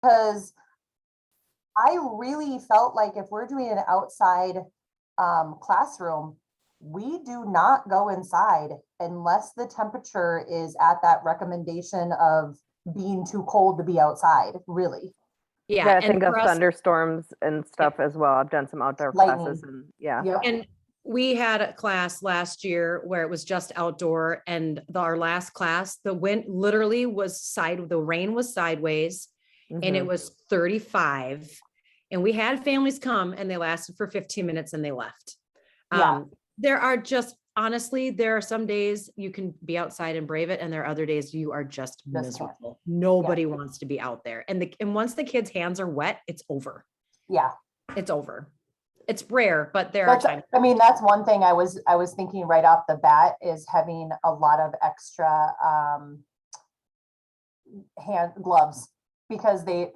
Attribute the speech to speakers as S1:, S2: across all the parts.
S1: because I really felt like if we're doing an outside classroom, we do not go inside unless the temperature is at that recommendation of being too cold to be outside, really.
S2: Yeah,
S3: I think of
S2: for us,
S3: thunderstorms and stuff as well. I've done some outdoor classes and
S1: Yep.
S2: and we had a class last year where it was just outdoor, and our last class, the wind literally was the rain was sideways, and it was 35. And we had families come and they lasted for 15 minutes and they left.
S1: Yeah.
S2: There are just, honestly, there are some days you can be outside and brave it, and there are other days you are just miserable. Nobody wants to be out there. And once the kids' hands are wet, it's over.
S1: Yeah.
S2: It's over. It's rare, but there are times.
S1: I mean, that's one thing I was thinking right off the bat is having a lot of extra hand gloves, because they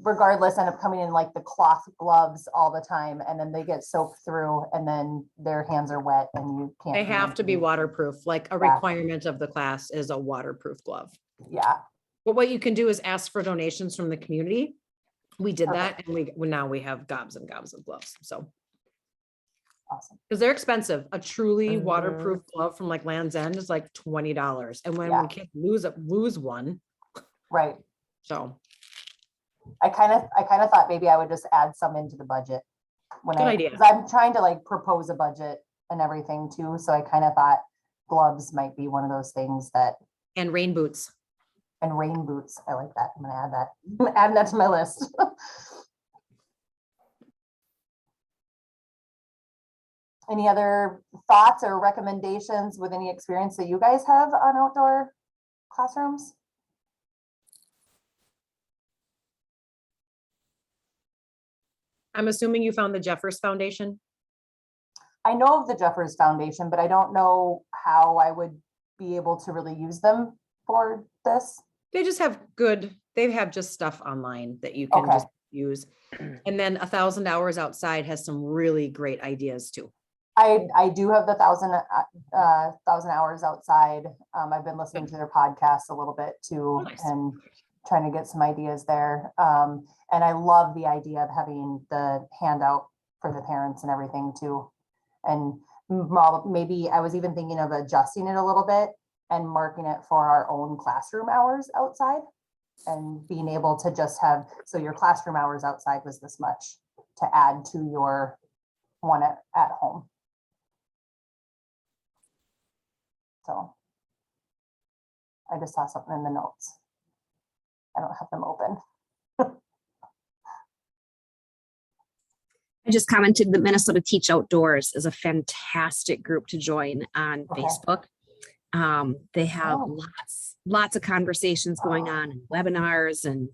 S1: regardless end up coming in like the cloth gloves all the time, and then they get soaked through and then their hands are wet and you can't.
S2: They have to be waterproof. Like a requirement of the class is a waterproof glove.
S1: Yeah.
S2: But what you can do is ask for donations from the community. We did that, and now we have gobs and gobs of gloves. So
S1: awesome.
S2: Because they're expensive. A truly waterproof glove from like Land's End is like $20. And when kids lose one.
S1: Right.
S2: So
S1: I kind of thought maybe I would just add some into the budget
S2: good idea.
S1: Because I'm trying to like propose a budget and everything too. So I kind of thought gloves might be one of those things that.
S2: And rain boots.
S1: And rain boots. I like that. I'm gonna add that. I'm adding that to my list. Any other thoughts or recommendations with any experience that you guys have on outdoor classrooms?
S2: I'm assuming you found the Jeffers Foundation.
S1: I know of the Jeffers Foundation, but I don't know how I would be able to really use them for this.
S2: They just have they have just stuff online that you can just use. And then 1,000 Hours Outside has some really great ideas too.
S1: I do have the 1,000 Hours Outside. I've been listening to their podcast a little bit too, and trying to get some ideas there. And I love the idea of having the handout for the parents and everything too. And maybe I was even thinking of adjusting it a little bit and marking it for our own classroom hours outside, and being able to just have, so your classroom hours outside was this much to add to your one at home. So I just saw something in the notes. I don't have them open.
S4: I just commented that Minnesota Teach Outdoors is a fantastic group to join on Facebook. They have lots of conversations going on, and webinars, and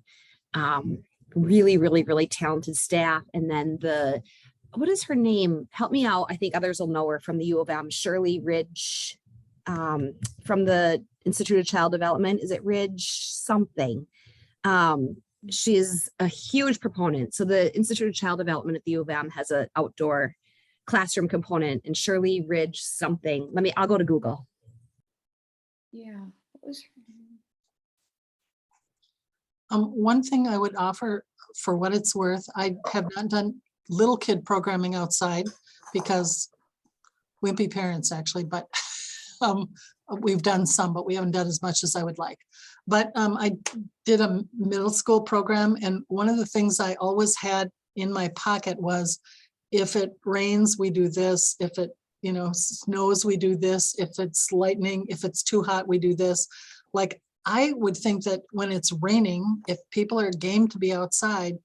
S4: really, really, really talented staff. And then what is her name? Help me out. I think others will know her from the U of M, Shirley Ridge, from the Institute of Child Development. Is it Ridge something? She's a huge proponent. So the Institute of Child Development at the U of M has an outdoor classroom component, and Shirley Ridge something. I'll go to Google.
S5: Yeah. What was her name? One thing I would offer, for what it's worth, I have not done little kid programming outside because wimpy parents actually, but we've done some, but we haven't done as much as I would like. But I did a middle school program, and one of the things I always had in my pocket was, if it rains, we do this. If it snows, we do this. If it's lightning, if it's too hot, we do this. Like, I would think that when it's raining, if people are game to be outside,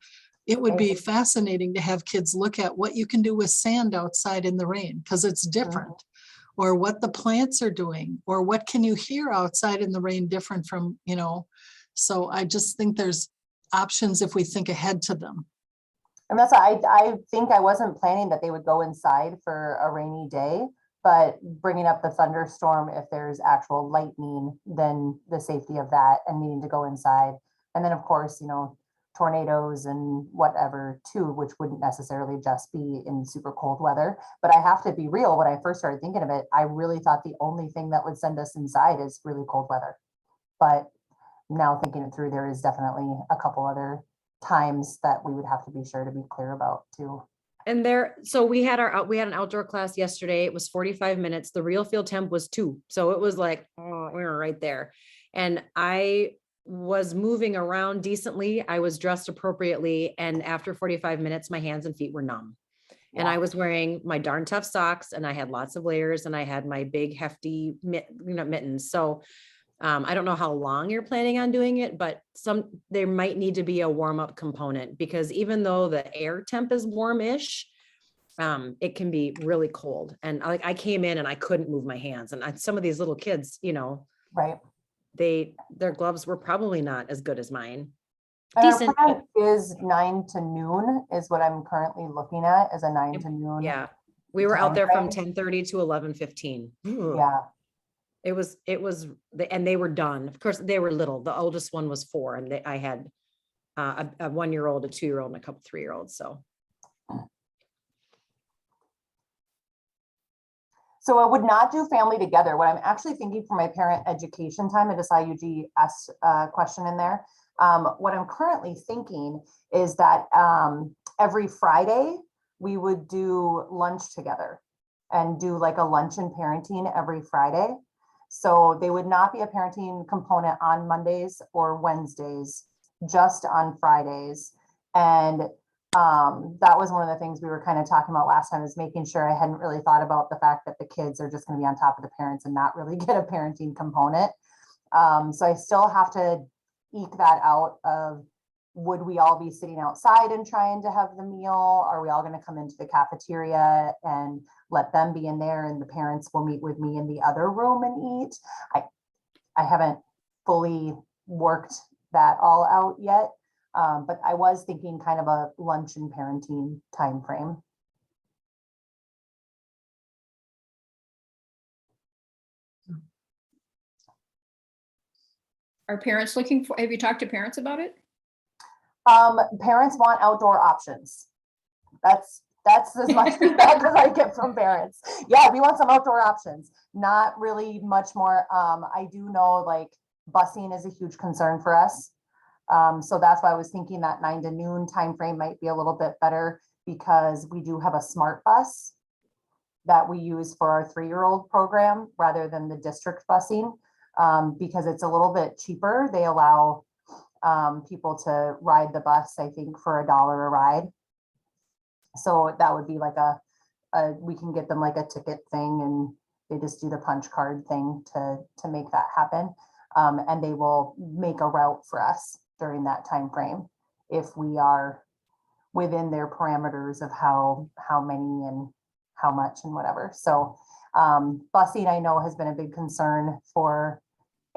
S5: it would be fascinating to have kids look at what you can do with sand outside in the rain, because it's different. Or what the plants are doing, or what can you hear outside in the rain different from, so I just think there's options if we think ahead to them.
S1: And that's why I think I wasn't planning that they would go inside for a rainy day, but bringing up the thunderstorm, if there's actual lightning, then the safety of that and needing to go inside. And then of course, tornadoes and whatever too, which wouldn't necessarily just be in super cold weather. But I have to be real, when I first started thinking of it, I really thought the only thing that would send us inside is really cold weather. But now thinking it through, there is definitely a couple other times that we would have to be sure to be clear about too.
S2: And so we had an outdoor class yesterday. It was 45 minutes. The real field temp was 2. So it was like, oh, we were right there. And I was moving around decently. I was dressed appropriately. And after 45 minutes, my hands and feet were numb. And I was wearing my darn tough socks, and I had lots of layers, and I had my big hefty mittens. So I don't know how long you're planning on doing it, but there might need to be a warm up component, because even though the air temp is warmish, it can be really cold. And I came in and I couldn't move my hands, and some of these little kids,
S1: Right.
S2: their gloves were probably not as good as mine.
S1: And
S2: Decent.
S1: our plan is 9 to noon is what I'm currently looking at, as a 9 to noon.
S2: Yeah. We were out there from
S1: timeframe.
S2: 10:30 to 11:15.
S1: Yeah.
S2: It was, and they were done. Of course, they were little. The oldest one was 4, and I had a 1-year-old, a 2-year-old, and a couple 3-year-olds.
S1: So I would not do family together. What I'm actually thinking for my parent education time, I just saw UG asked a question in there. What I'm currently thinking is that every Friday we would do lunch together and do like a lunch and parenting every Friday. So they would not be a parenting component on Mondays or Wednesdays, just on Fridays. And that was one of the things we were kind of talking about last time, is making sure I hadn't really thought about the fact that the kids are just going to be on top of the parents and not really get a parenting component. So I still have to eke that out of, would we all be sitting outside and trying to have the meal? Are we all going to come into the cafeteria and let them be in there, and the parents will meet with me in the other room and eat? I haven't fully worked that all out yet. But I was thinking kind of a lunch and parenting time frame.
S6: Are parents looking for, have you talked to parents about it?
S1: Parents want outdoor options. That's as much feedback as I get from parents. Yeah, we want some outdoor options, not really much more. I do know like busing is a huge concern for us. So that's why I was thinking that 9 to noon timeframe might be a little bit better, because we do have a smart bus that we use for our 3-year-old program rather than the district busing, because it's a little bit cheaper. They allow people to ride the bus, I think, for $1 a ride. So that would be like we can get them like a ticket thing, and they just do the punch card thing to make that happen. And they will make a route for us during that time frame if we are within their parameters of how many and how much and whatever. So busing, I know, has been a big concern for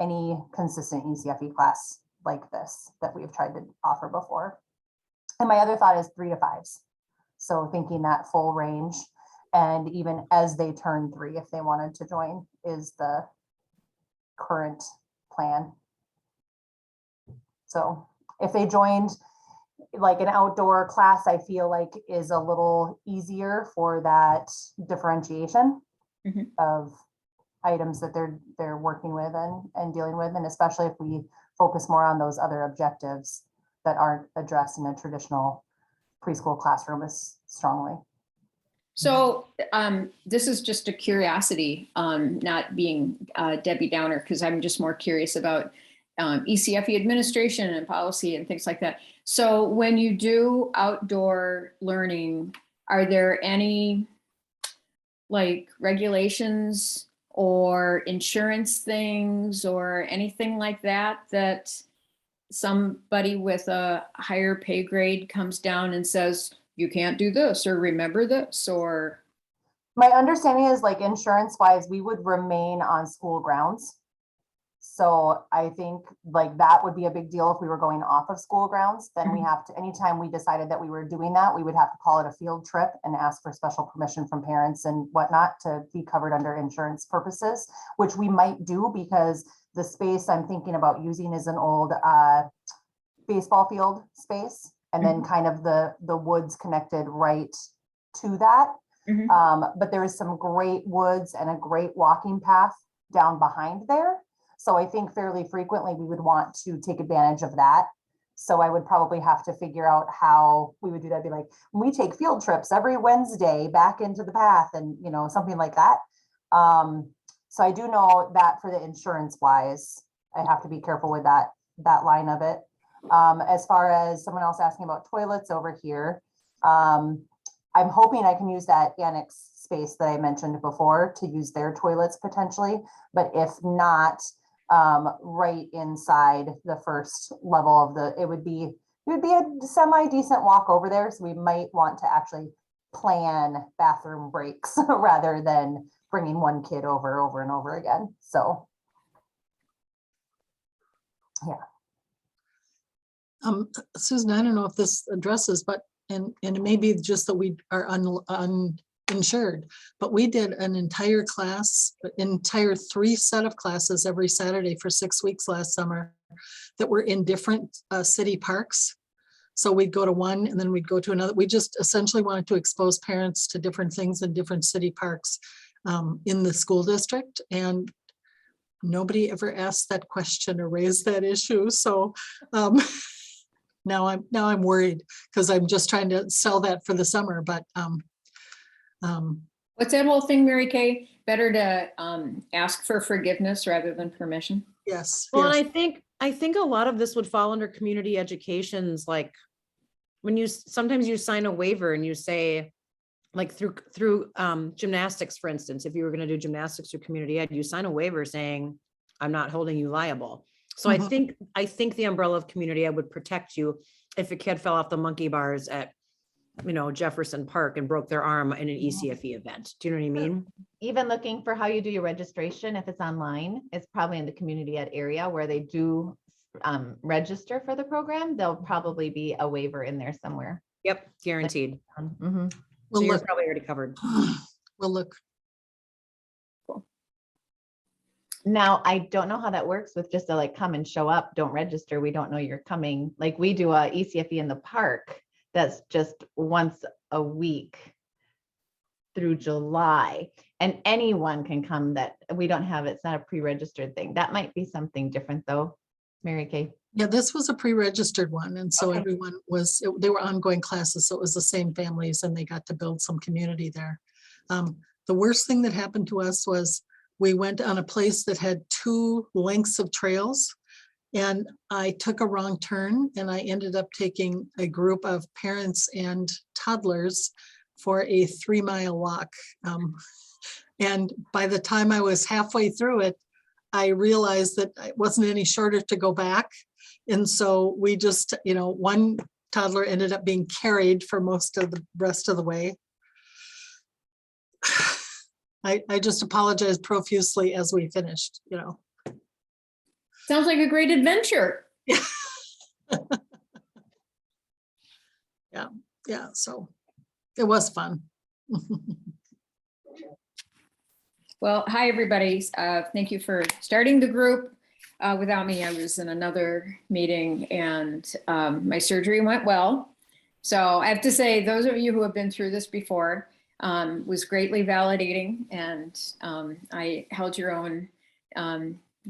S1: any consistent ECFE class like this that we've tried to offer before. And my other thought is 3 to 5s. So thinking that full range, and even as they turn 3, if they wanted to join, is the current plan. So if they joined like an outdoor class, I feel like is a little easier for that differentiation of items that they're working with and dealing with. And especially if we focus more on those other objectives that aren't addressed in a traditional preschool classroom as strongly.
S6: So this is just a curiosity, not being Debbie Downer, because I'm just more curious about ECFE administration and policy and things like that. So when you do outdoor learning, are there any like regulations or insurance things or anything like that that somebody with a higher pay grade comes down and says, you can't do this, or remember this? Or
S1: my understanding is, like, insurance wise, we would remain on school grounds. So I think like that would be a big deal if we were going off of school grounds. Then we have to, anytime we decided that we were doing that, we would have to call it a field trip and ask for special permission from parents and whatnot to be covered under insurance purposes, which we might do, because the space I'm thinking about using is an old baseball field space, and then kind of the woods connected right to that. But there is some great woods and a great walking path down behind there. So I think fairly frequently we would want to take advantage of that. So I would probably have to figure out how we would do that. Be like, we take field trips every Wednesday back into the path and, you know, something like that. So I do know that for the insurance wise, I have to be careful with that line of it. As far as someone else asking about toilets over here, I'm hoping I can use that annex space that I mentioned before to use their toilets potentially, but if not, right inside the first level of it would be a semi-decent walk over there. So we might want to actually plan bathroom breaks rather than bringing one kid over and over again. So, yeah.
S5: Susan, I don't know if this addresses, but, and it may be just that we are uninsured, but we did an entire 3 set of classes every Saturday for 6 weeks last summer that were in different city parks. So we'd go to one and then we'd go to another. We just essentially wanted to expose parents to different things in different city parks in the school district. And nobody ever asked that question or raised that issue. So now I'm worried because I'm just trying to sell that for the summer, but
S6: what's that whole thing, Mary Kay? Better to ask for forgiveness rather than permission.
S5: yes.
S2: Well,
S5: yes.
S2: and I think a lot of this would fall under community education's, like, when sometimes you sign a waiver and you say, like through gymnastics, for instance, if you were going to do gymnastics or community ed, you sign a waiver saying, I'm not holding you liable. So I think the umbrella of community ed would protect you if a kid fell off the monkey bars at, you know, Jefferson Park and broke their arm in an ECFE event. Do you know what I mean?
S7: Even looking for how you do your registration, if it's online, it's probably in the community ed area where they do register for the program. There'll probably be a waiver in there somewhere.
S2: Yep, guaranteed.
S7: Mhm.
S2: So you're
S5: look.
S2: probably already covered.
S5: We'll look.
S7: Now, I don't know how that works with just a like come and show up, don't register. We don't know you're coming. Like we do a ECFE in the park. That's just once a week through July, and anyone can come. That we don't have. It's not a pre-registered thing. That might be something different though, Mary Kay.
S5: Yeah, this was a pre-registered one. And so
S7: Okay.
S5: everyone they were ongoing classes. So it was the same families and they got to build some community there. The worst thing that happened to us was we went on a place that had 2 lengths of trails and I took a wrong turn and I ended up taking a group of parents and toddlers for a 3-mile walk. And by the time I was halfway through it, I realized that it wasn't any shorter to go back. And so we just, you know, one toddler ended up being carried for most of the rest of the way. I just apologized profusely as we finished, you know.
S6: Sounds like a great adventure.
S5: Yeah, so it was fun.
S6: Well, hi, everybody. Thank you for starting the group. Without me, I was in another meeting and my surgery went well. So I have to say, those of you who have been through this before, was greatly validating, and I held your own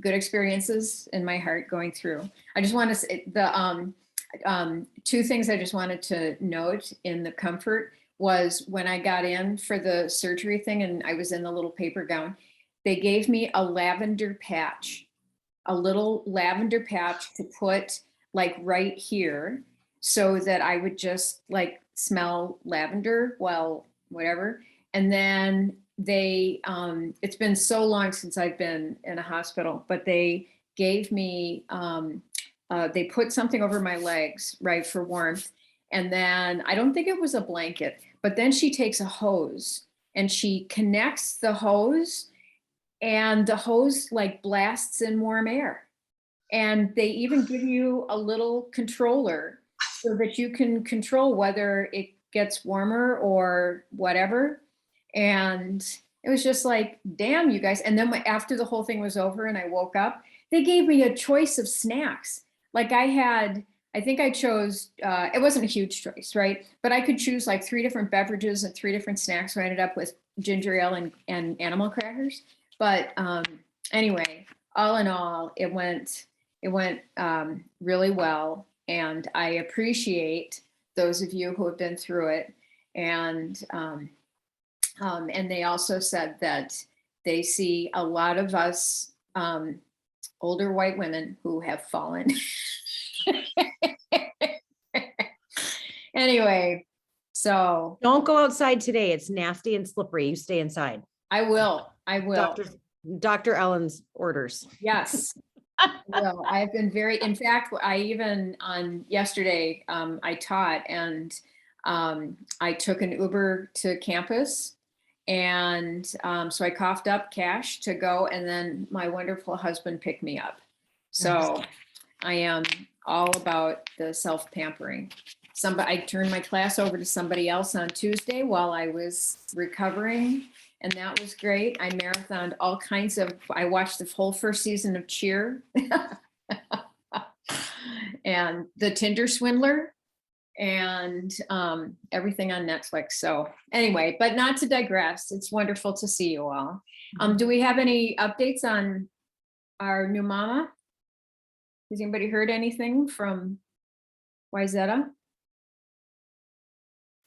S6: good experiences in my heart going through. I just want to say the 2 things I just wanted to note in the comfort was when I got in for the surgery thing and I was in the little paper gown, they gave me a lavender patch, a little lavender patch to put like right here so that I would just like smell lavender while whatever. And then they, it's been so long since I've been in a hospital, but they gave me, they put something over my legs, right, for warmth. And then I don't think it was a blanket, but then she takes a hose and she connects the hose and the hose like blasts in warm air. And they even give you a little controller so that you can control whether it gets warmer or whatever. And it was just like, damn, you guys. And then after the whole thing was over and I woke up, they gave me a choice of snacks. Like I think I chose, it wasn't a huge choice, right? But I could choose like 3 different beverages and 3 different snacks. So I ended up with ginger ale and animal crackers. But anyway, all in all, it went really well. And I appreciate those of you who have been through it. And they also said that they see a lot of us older white women who have fallen. Anyway, so
S2: Don't go outside today. It's nasty and slippery. You stay inside.
S6: I will.
S2: Dr. Ellen's orders.
S6: Yes. Well, I've been in fact, I even on yesterday, I taught and I took an Uber to campus. And so I coughed up cash to go, and then my wonderful husband picked me up. So I am all about the self-pampering. I turned my class over to somebody else on Tuesday while I was recovering, and that was great. I marathoned all kinds of, I watched the whole first season of Cheer and The Tinder Swindler and everything on Netflix. So anyway, but not to digress, it's wonderful to see you all. Do we have any updates on our new mama? Has anybody heard anything from Wyzetta?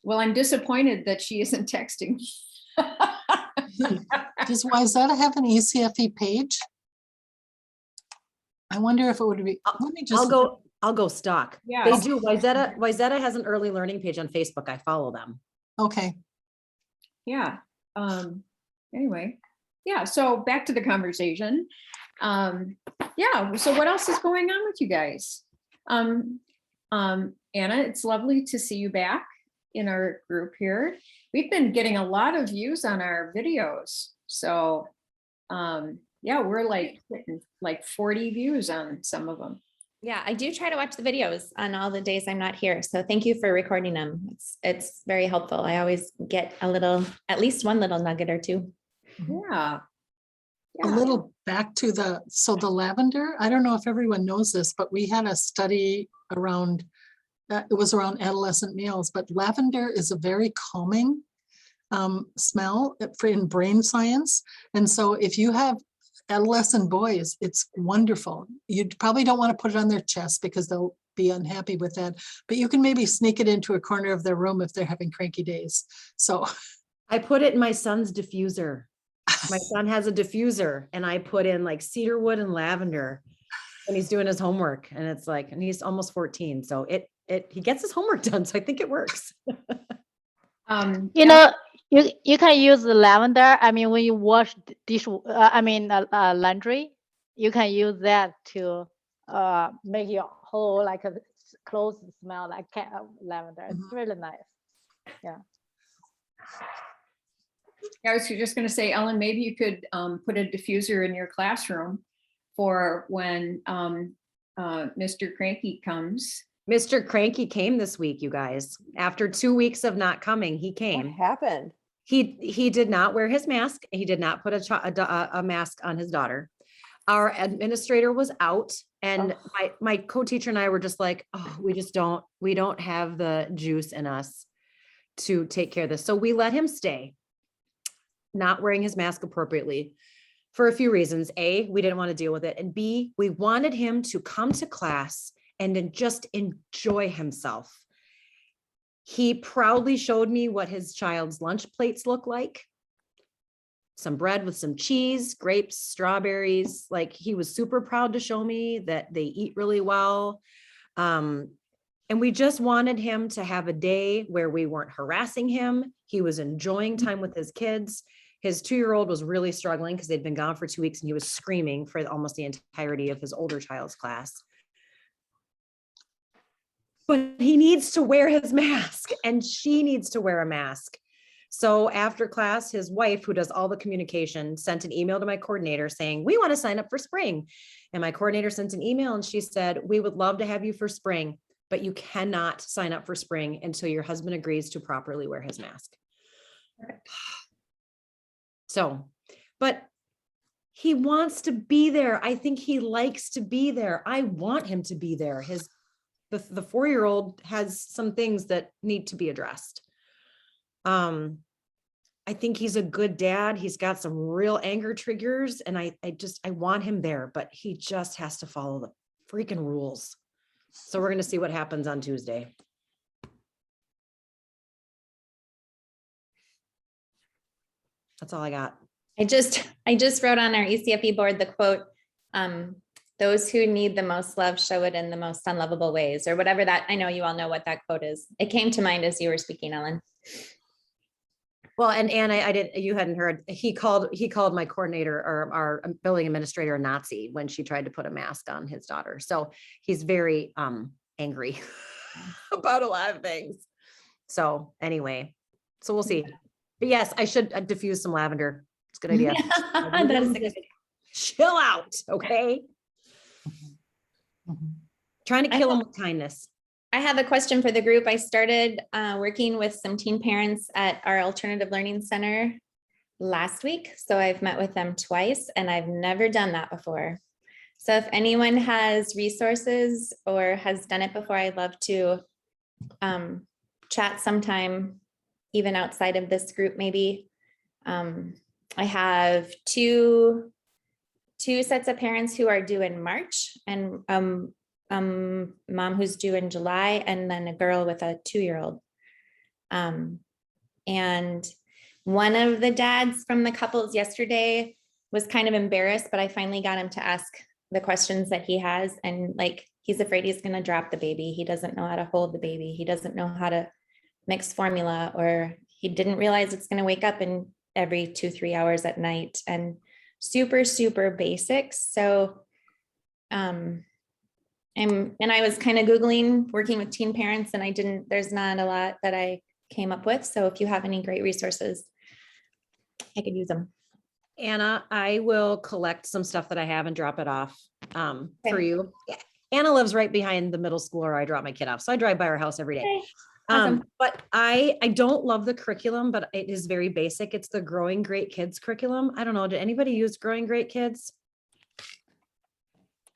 S6: Well, I'm disappointed that she isn't texting me.
S5: Does Wyzetta have an ECFE page? I wonder if it would be, let me just.
S2: I'll go stalk.
S6: Yeah.
S2: They do. Wyzetta has an early learning page on Facebook. I follow them.
S5: Okay.
S6: Yeah. Anyway, yeah. So back to the conversation. Yeah. So what else is going on with you guys? Anna, it's lovely to see you back in our group here. We've been getting a lot of views on our videos. So yeah, we're like hitting like 40 views on some of them.
S8: Yeah, I do try to watch the videos on all the days I'm not here. So thank you for recording them. It's very helpful. I always get at least one little nugget or two.
S6: Yeah.
S5: A little back to the lavender, I don't know if everyone knows this, but we had a study around, it was around adolescent males, but lavender is a very calming smell in brain science. And so if you have adolescent boys, it's wonderful. You probably don't want to put it on their chest because they'll be unhappy with that, but you can maybe sneak it into a corner of their room if they're having cranky days. So
S2: I put it in my son's diffuser. My son has a diffuser and I put in like cedarwood and lavender when he's doing his homework. And it's like, and he's almost 14. So he gets his homework done. So I think it works.
S9: You know, you can use the lavender. I mean, when you wash laundry, you can use that to make your whole like a clothes smell like lavender. It's really nice. Yeah.
S6: I was just going to say, Ellen, maybe you could put a diffuser in your classroom for when Mr. Cranky comes.
S2: Mr. Cranky came this week, you guys. After 2 weeks of not coming, he came.
S3: What happened?
S2: He did not wear his mask. He did not put a mask on his daughter. Our administrator was out, and my co-teacher and I were just like, oh, we don't have the juice in us to take care of this. So we let him stay, not wearing his mask appropriately for a few reasons. A, we didn't want to deal with it. And B, we wanted him to come to class and then just enjoy himself. He proudly showed me what his child's lunch plates look like. Some bread with some cheese, grapes, strawberries. Like, he was super proud to show me that they eat really well. And we just wanted him to have a day where we weren't harassing him. He was enjoying time with his kids. His 2-year-old was really struggling because they'd been gone for 2 weeks and he was screaming for almost the entirety of his older child's class. But he needs to wear his mask and she needs to wear a mask. So after class, his wife, who does all the communication, sent an email to my coordinator saying, we want to sign up for spring. And my coordinator sent an email and she said, we would love to have you for spring, but you cannot sign up for spring until your husband agrees to properly wear his mask. So, but he wants to be there. I think he likes to be there. I want him to be there. The 4-year-old has some things that need to be addressed. I think he's a good dad. He's got some real anger triggers, and I want him there, but he just has to follow the freaking rules. So we're going to see what happens on Tuesday. That's all I got.
S8: I just wrote on our ECFE board the quote, those who need the most love show it in the most unlovable ways, or whatever that, I know you all know what that quote is. It came to mind as you were speaking, Ellen.
S2: Well, and you hadn't heard, he called my coordinator or our building administrator a Nazi when she tried to put a mask on his daughter. So he's very angry about a lot of things. So anyway, so we'll see. But yes, I should diffuse some lavender. It's a good idea.
S8: That is a good idea.
S2: Chill out, okay? Trying to kill him with kindness.
S8: I have a question for the group. I started working with some teen parents at our alternative learning center last week. So I've met with them twice and I've never done that before. So if anyone has resources or has done it before, I'd love to chat sometime, even outside of this group, maybe. I have two sets of parents who are due in March, and mom who's due in July, and then a girl with a 2-year-old. And one of the dads from the couples yesterday was kind of embarrassed, but I finally got him to ask the questions that he has. And like, he's afraid he's going to drop the baby. He doesn't know how to hold the baby. He doesn't know how to mix formula, or he didn't realize it's going to wake up in every 2-3 hours at night, and super, super basics. So, and I was kind of Googling working with teen parents, and there's not a lot that I came up with. So if you have any great resources, I could use them.
S2: Anna, I will collect some stuff that I have and drop it off for
S8: Okay.
S2: you. Anna lives right behind the middle school where I drop my kid off. So I drive by her house every day.
S8: Okay. Awesome.
S2: But I don't love the curriculum, but it is very basic. It's the Growing Great Kids curriculum. I don't know. Did anybody use Growing Great Kids?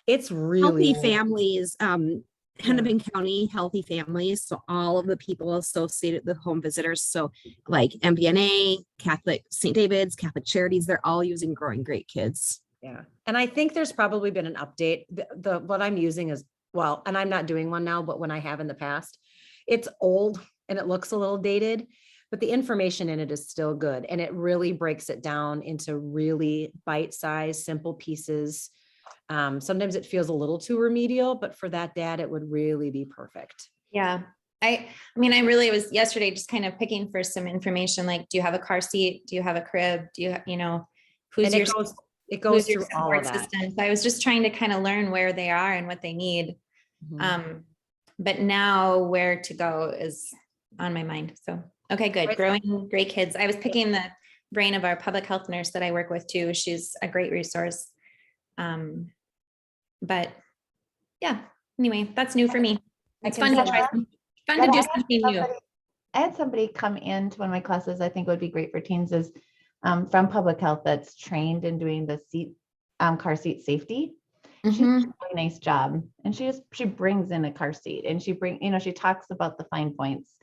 S2: It's really
S4: Healthy families, Hennepin County Healthy Families. So all of the people associated with home visitors. So like MBNA, Catholic St. David's, Catholic Charities, they're all using Growing Great Kids.
S2: Yeah. And I think there's probably been an update. What I'm using is, well, and I'm not doing one now, but when I have in the past, it's old and it looks a little dated, but the information in it is still good. And it really breaks it down into really bite-sized, simple pieces. Sometimes it feels a little too remedial, but for that dad, it would really be perfect.
S8: Yeah. I mean, I really was yesterday just kind of picking for some information. Like, do you have a car seat? Do you have a crib? Do you have, who's your,
S2: it goes
S8: through
S2: all of that.
S8: system? So I was just trying to kind of learn where they are and what they need.
S2: Mhm.
S8: But now where to go is on my mind. So, okay, good. Growing Great Kids. I was picking the brain of our public health nurse that I work with too. She's a great resource. But yeah, anyway, that's new for me. It's fun to try to do something new.
S7: I had somebody come into one of my classes, I think would be great for teens, is from public health, that's trained in doing the car seat safety. She does a really nice job, and she brings in a car seat, and she talks about the fine points,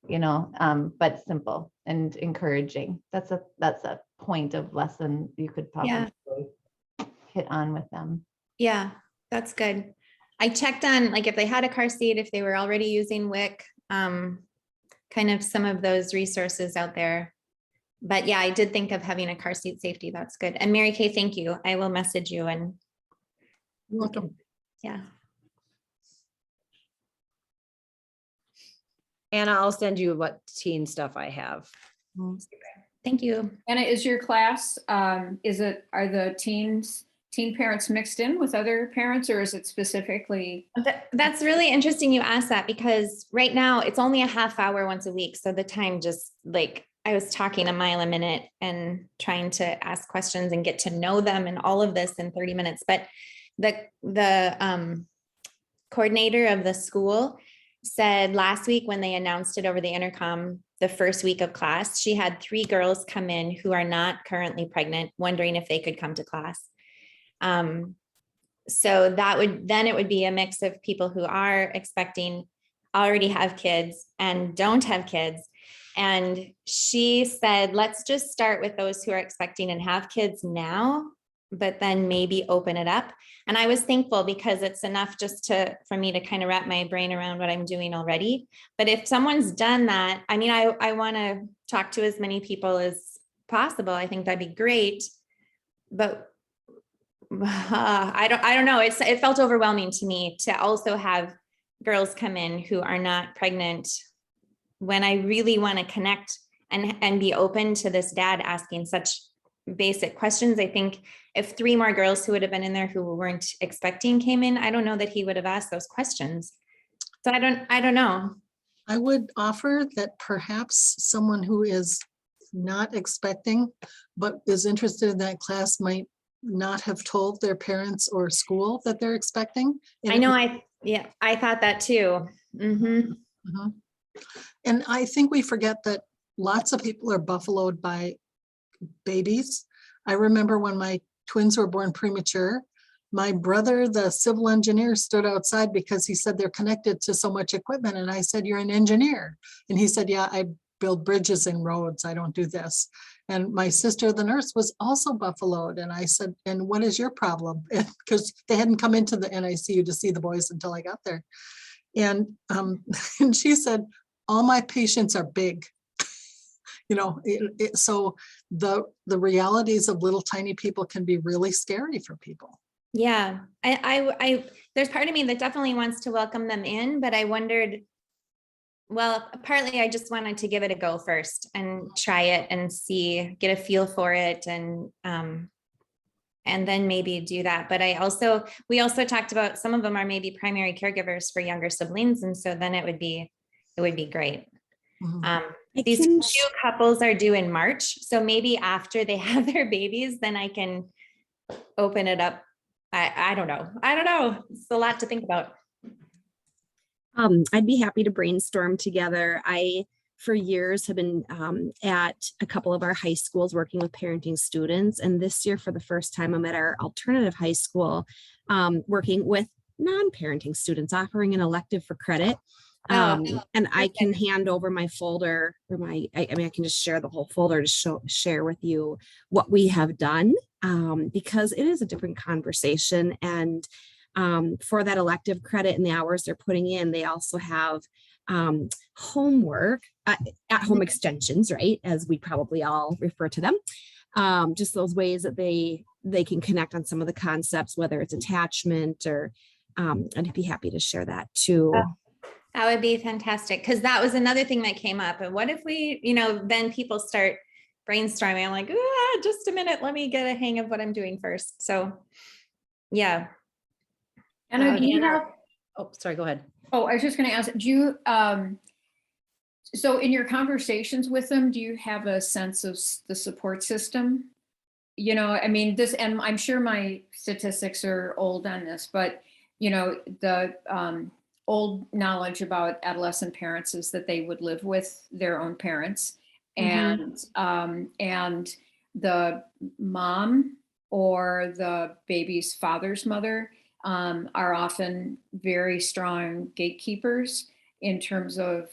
S7: but simple and encouraging. That's a point of lesson you could probably hit on with them.
S8: Yeah, that's good. I checked on like if they had a car seat, if they were already using WIC, kind of some of those resources out there. But yeah, I did think of having a car seat safety. That's good. And Mary Kay, thank you. I will message you and.
S5: You're welcome.
S8: Yeah.
S2: Anna, I'll send you what teen stuff I have.
S8: Thank you.
S6: Anna, is your class, are the teen parents mixed in with other parents, or is it specifically?
S8: That's really interesting you asked that, because right now it's only a half hour once a week. So the time just like, I was talking a mile a minute and trying to ask questions and get to know them and all of this in 30 minutes. But the coordinator of the school said last week when they announced it over the intercom, the first week of class, she had 3 girls come in who are not currently pregnant, wondering if they could come to class. So it would be a mix of people who are expecting, already have kids and don't have kids. And she said, let's just start with those who are expecting and have kids now, but then maybe open it up. And I was thankful because it's enough just for me to kind of wrap my brain around what I'm doing already. But if someone's done that, I mean, I want to talk to as many people as possible. I think that'd be great. But I don't know. It felt overwhelming to me to also have girls come in who are not pregnant when I really want to connect and be open to this dad asking such basic questions. I think if 3 more girls who would have been in there who weren't expecting came in, I don't know that he would have asked those questions. So I don't know.
S5: I would offer that perhaps someone who is not expecting, but is interested in that class might not have told their parents or school that they're expecting.
S8: I know. I thought that too. Mm-hmm.
S5: Mhm. And I think we forget that lots of people are buffaloed by babies. I remember when my twins were born premature, my brother, the civil engineer, stood outside because he said they're connected to so much equipment. And I said, you're an engineer. And he said, yeah, I build bridges and roads. I don't do this. And my sister, the nurse, was also buffaloed. And I said, and what is your problem? Because they hadn't come into the NICU to see the boys until I got there. And, and she said, all my patients are big. You know, so the realities of little tiny people can be really scary for people.
S8: Yeah, I there's part of me that definitely wants to welcome them in, but I wondered, well, partly I just wanted to give it a go first and try it and see, get a feel for it, and then maybe do that. But we also talked about some of them are maybe primary caregivers for younger siblings, and so then it would be great.
S5: Mhm.
S8: These 2 couples are due in March, so maybe after they have their babies, then I can open it up. I don't know. It's a lot to think about.
S4: I'd be happy to brainstorm together. I, for years, have been at a couple of our high schools working with parenting students. And this year, for the first time, I'm at our alternative high school working with non-parenting students, offering an elective for credit. And I can hand over my folder or I can just share the whole folder to share with you what we have done, because it is a different conversation. And for that elective credit and the hours they're putting in, they also have homework, at-home extensions, right? As we probably all refer to them. Just those ways that they can connect on some of the concepts, whether it's attachment or, I'd be happy to share that too.
S8: That would be fantastic, because that was another thing that came up. And what if we, then people start brainstorming. I'm like, just a minute, let me get a hang of what I'm doing first. So, yeah.
S6: And do you have?
S2: Oh, sorry, go ahead.
S6: Oh, I was just going to ask, do you, so in your conversations with them, do you have a sense of the support system? I mean, and I'm sure my statistics are old on this, but, the old knowledge about adolescent parents is that they would live with their own parents, and the mom or the baby's father's mother are often very strong gatekeepers in terms of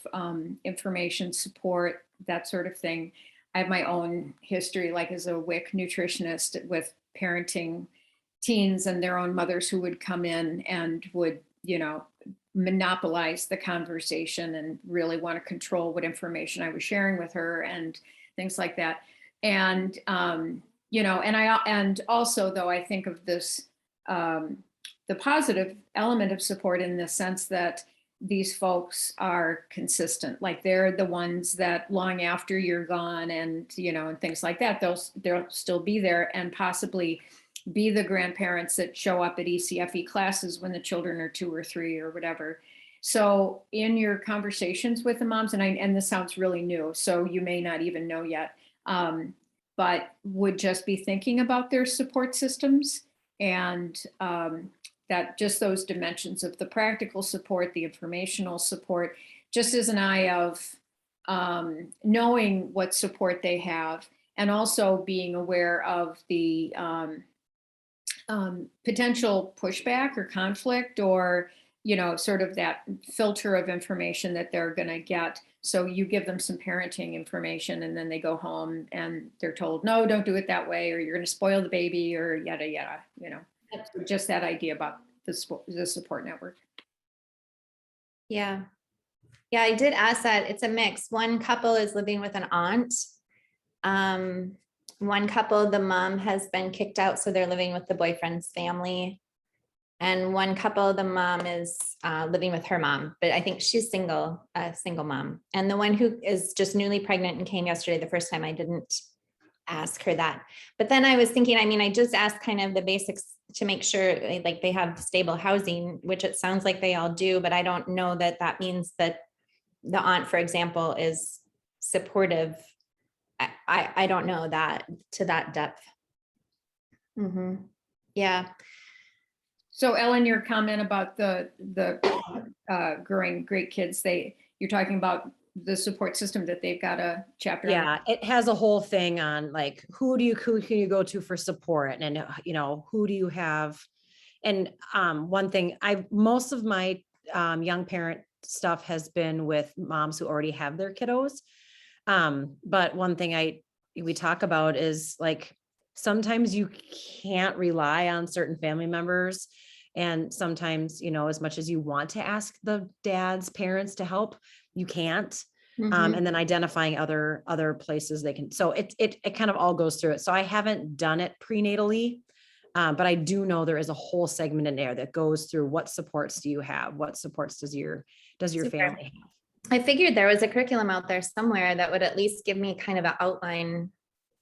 S6: information, support, that sort of thing. I have my own history, like as a WIC nutritionist, with parenting teens and their own mothers who would come in and would, monopolize the conversation and really want to control what information I was sharing with her and things like that. And, and also though, I think of this, the positive element of support in the sense that these folks are consistent, like they're the ones that long after you're gone and, and things like that, they'll still be there and possibly be the grandparents that show up at ECFE classes when the children are 2 or 3 or whatever. So in your conversations with the moms, and this sounds really new, so you may not even know yet, but would just be thinking about their support systems and that just those dimensions of the practical support, the informational support, just as an eye of knowing what support they have, and also being aware of the potential pushback or conflict or you know, sort of that filter of information that they're going to get. So you give them some parenting information and then they go home and they're told, no, don't do it that way, or you're going to spoil the baby, or yada, yada, you know, just that idea about the support network.
S8: Yeah. Yeah, I did ask that. It's a mix. One couple is living with an aunt. One couple, the mom has been kicked out, so they're living with the boyfriend's family. And one couple, the mom is living with her mom, but I think she's single, a single mom. And the one who is just newly pregnant and came yesterday, the first time I didn't ask her that. But then I was thinking, I mean, I just asked kind of the basics to make sure like they have stable housing, which it sounds like they all do, but I don't know that that means that the aunt, for example, is supportive. I don't know that to that depth. Yeah.
S6: So Ellen, your comment about the growing great kids, you're talking about the support system that they've got a chapter.
S2: Yeah, it has a whole thing on like, who can you go to for support? And, you know, who do you have? And one thing, most of my young parent stuff has been with moms who already have their kiddos. But one thing we talk about is like, sometimes you can't rely on certain family members. And sometimes, you know, as much as you want to ask the dad's parents to help, you can't. And then identifying other places they can. So it kind of all goes through it. So I haven't done it prenatally, but I do know there is a whole segment in there that goes through what supports do you have? What supports does your family have?
S8: I figured there was a curriculum out there somewhere that would at least give me kind of an outline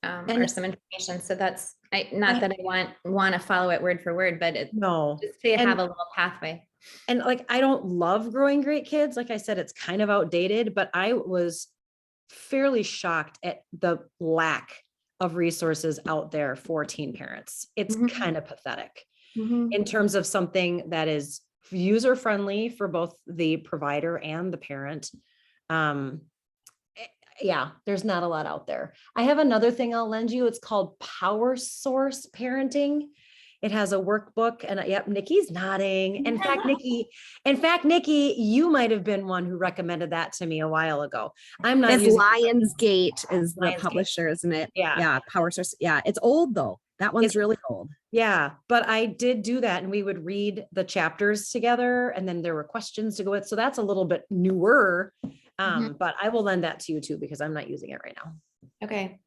S8: or some information. So that's not that I want to follow it word for word, but just to have a little pathway.
S2: And like, I don't love growing great kids. Like I said, it's kind of outdated, but I was fairly shocked at the lack of resources out there for teen parents. It's kind of pathetic in terms of something that is user-friendly for both the provider and the parent. Yeah, there's not a lot out there. I have another thing I'll lend you. It's called Power Source Parenting. It has a workbook, and yep, Nikki's nodding. In fact, Nikki, you might have been one who recommended that to me a while ago. I'm not using
S4: Lionsgate is the publisher, isn't it? Yeah. Power Source. Yeah. It's old though. That one's really old.
S2: Yeah, but I did do that, and we would read the chapters together, and then there were questions to go with. So that's a little bit newer. But I will lend that to you too, because I'm not using it right now.
S8: Okay.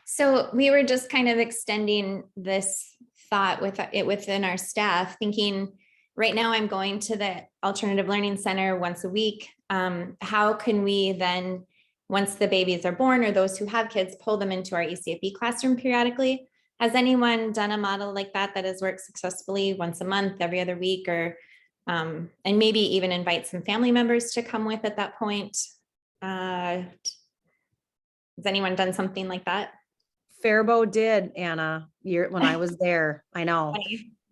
S8: So we were just kind of extending this thought with it within our staff, thinking right now I'm going to the Alternative Learning Center once a week. How can we then, once the babies are born or those who have kids, pull them into our ECFE classroom periodically? Has anyone done a model like that has worked successfully once a month, every other week, or and maybe even invite some family members to come with at that point? Has anyone done something like that?
S2: Faribault did, Anna, when I was there. I know.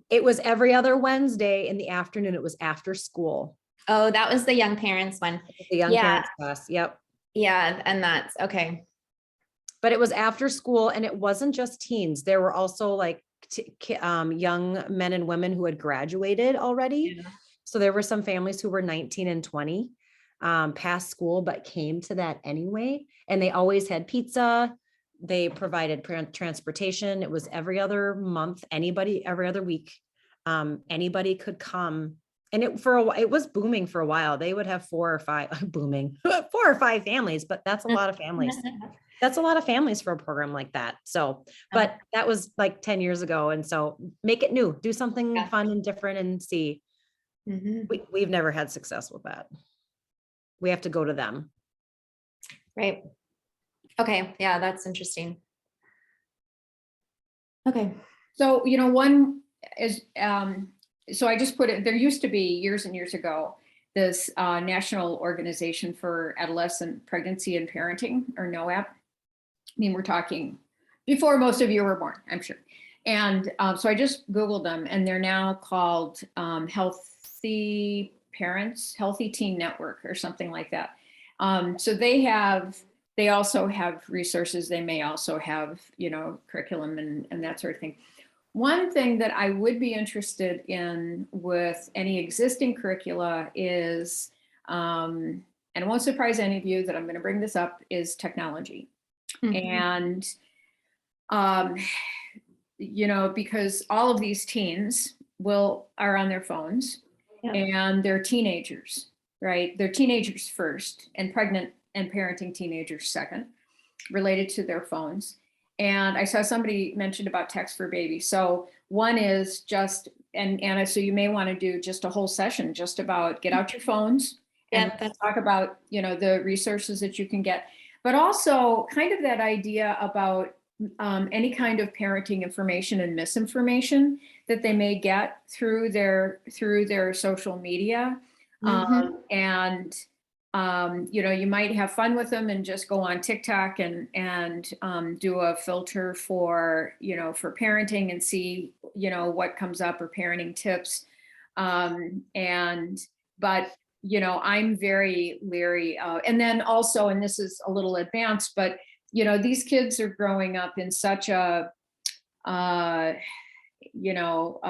S2: It was every other Wednesday in the afternoon. It was after school.
S8: Oh, that was the young parents one.
S2: The young parents class. Yep.
S8: Yeah. And that's okay.
S2: But it was after school, and it wasn't just teens. There were also like young men and women who had graduated already. Yeah. So there were some families who were 19 and 20 past school, but came to that anyway. And they always had pizza. They provided transportation. It was every other month, every other week. Anybody could come. And it was booming for a while. They would have 4 or 5 families, but that's a lot of families. That's a lot of families for a program like that. So, but that was like 10 years ago. And so make it new, do something fun and different and see. We've never had success with that. We have to go to them.
S8: Right. Okay. Yeah, that's interesting. Okay.
S6: So, you know, one is, so I just put it, there used to be years and years ago, this National Organization for Adolescent Pregnancy and Parenting, or NOAP. I mean, we're talking before most of you were born, I'm sure. And so I just Googled them, and they're now called Healthy Parents, Healthy Teen Network, or something like that. So they also have resources. They may also have, you know, curriculum and that sort of thing. One thing that I would be interested in with any existing curricula is, and it won't surprise any of you that I'm going to bring this up, is technology. And, you know, because all of these teens are on their phones, and they're teenagers, right? They're teenagers first, and pregnant and parenting teenagers second, related to their phones. And I saw somebody mentioned about text for baby. So one is just, and Anna, so you may want to do just a whole session just about get out your phones and talk about, you know, the resources that you can get, but also kind of that idea about any kind of parenting information and misinformation that they may get through their social media. And you know, you might have fun with them and just go on TikTok and do a filter for, you know, for parenting and see, you know, what comes up, or parenting tips. But, you know, I'm very leery. And then also, and this is a little advanced, but, you know, these kids are growing up in such a, you know,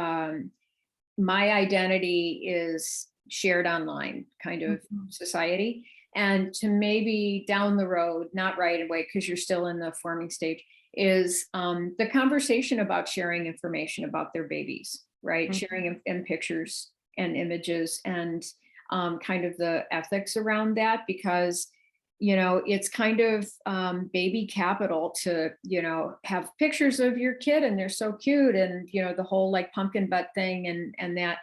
S6: my identity is shared online kind of society. And to maybe down the road, not right away, because you're still in the forming stage, is the conversation about sharing information about their babies, right? Sharing in pictures and images, and kind of the ethics around that, because, you know, it's kind of baby capital to, you know, have pictures of your kid and they're so cute, and, you know, the whole like pumpkin butt thing and that.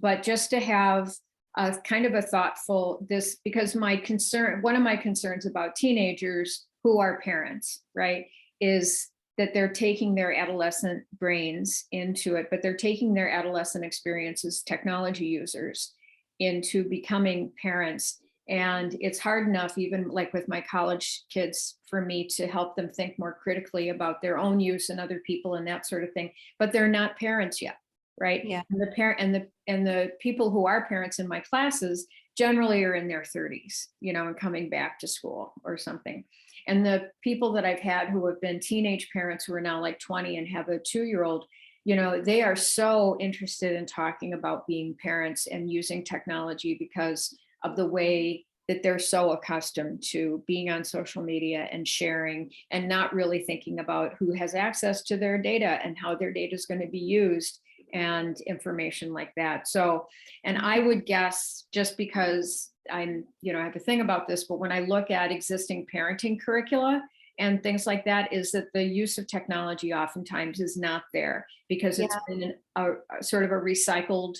S6: But just to have a kind of a thoughtful because one of my concerns about teenagers who are parents, right, is that they're taking their adolescent brains into it, but they're taking their adolescent experiences, technology users, into becoming parents. And it's hard enough, even like with my college kids, for me to help them think more critically about their own use and other people and that sort of thing, but they're not parents yet. Right.
S8: Yeah.
S6: And the people who are parents in my classes generally are in their 30s, you know, and coming back to school or something. And the people that I've had who have been teenage parents who are now like 20 and have a 2-year-old, you know, they are so interested in talking about being parents and using technology because of the way that they're so accustomed to being on social media and sharing, and not really thinking about who has access to their data and how their data is going to be used, and information like that. So, and I would guess, just because I'm, you know, I have a thing about this, but when I look at existing parenting curricula and things like that, is that the use of technology oftentimes is not there, because it's been a sort of a recycled,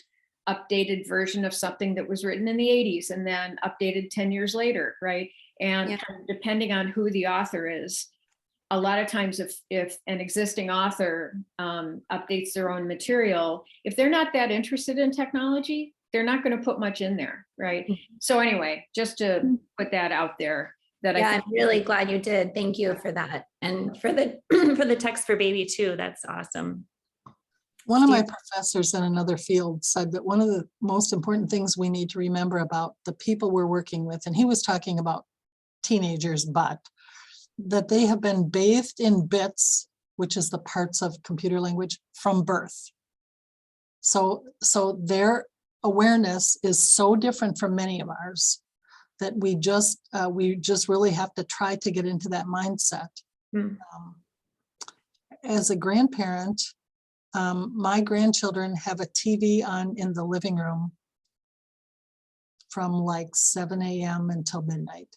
S6: updated version of something that was written in the 80s and then updated 10 years later, right? And depending on who the author is, a lot of times if an existing author updates their own material, if they're not that interested in technology, they're not going to put much in there, right? So anyway, just to put that out there.
S8: I'm really glad you did. Thank you for that. And for the for the text for baby too. That's awesome.
S5: One of my professors in another field said that one of the most important things we need to remember about the people we're working with, and he was talking about teenagers, but that they have been bathed in bits, which is the parts of computer language, from birth. So their awareness is so different from many of ours that we just really have to try to get into that mindset. As a grandparent, my grandchildren have a TV on in the living room from like 7 a.m. until midnight.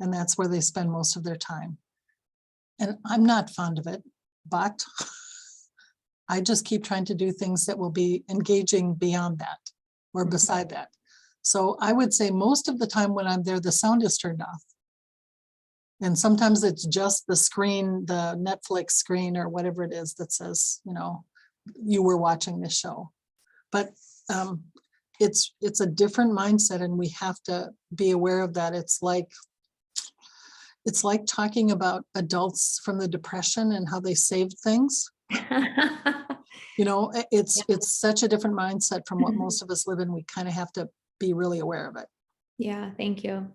S5: And that's where they spend most of their time. And I'm not fond of it, but I just keep trying to do things that will be engaging beyond that or beside that. So I would say most of the time when I'm there, the sound is turned off. And sometimes it's just the screen, the Netflix screen or whatever it is that says, you know, you were watching this show. But it's a different mindset, and we have to be aware of that. It's like talking about adults from the Depression and how they saved things. You know, it's such a different mindset from what most of us live in. We kind of have to be really aware of it.
S8: Yeah, thank you.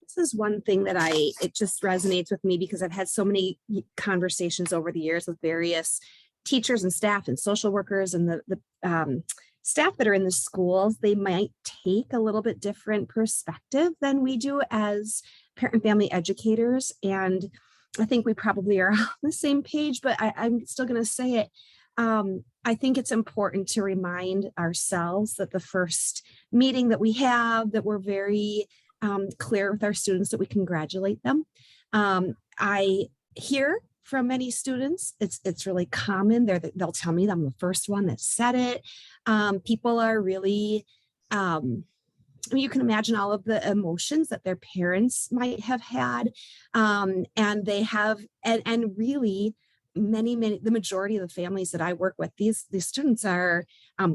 S4: This is one thing that it just resonates with me because I've had so many conversations over the years with various teachers and staff and social workers and the staff that are in the schools. They might take a little bit different perspective than we do as parent and family educators. And I think we probably are on the same page, but I'm still going to say it. I think it's important to remind ourselves that the first meeting that we have, that we're very clear with our students, that we congratulate them. I hear from many students, it's really common. They'll tell me that I'm the first one that said it. People are really, you can imagine all of the emotions that their parents might have had. And they have, and really the majority of the families that I work with, these students are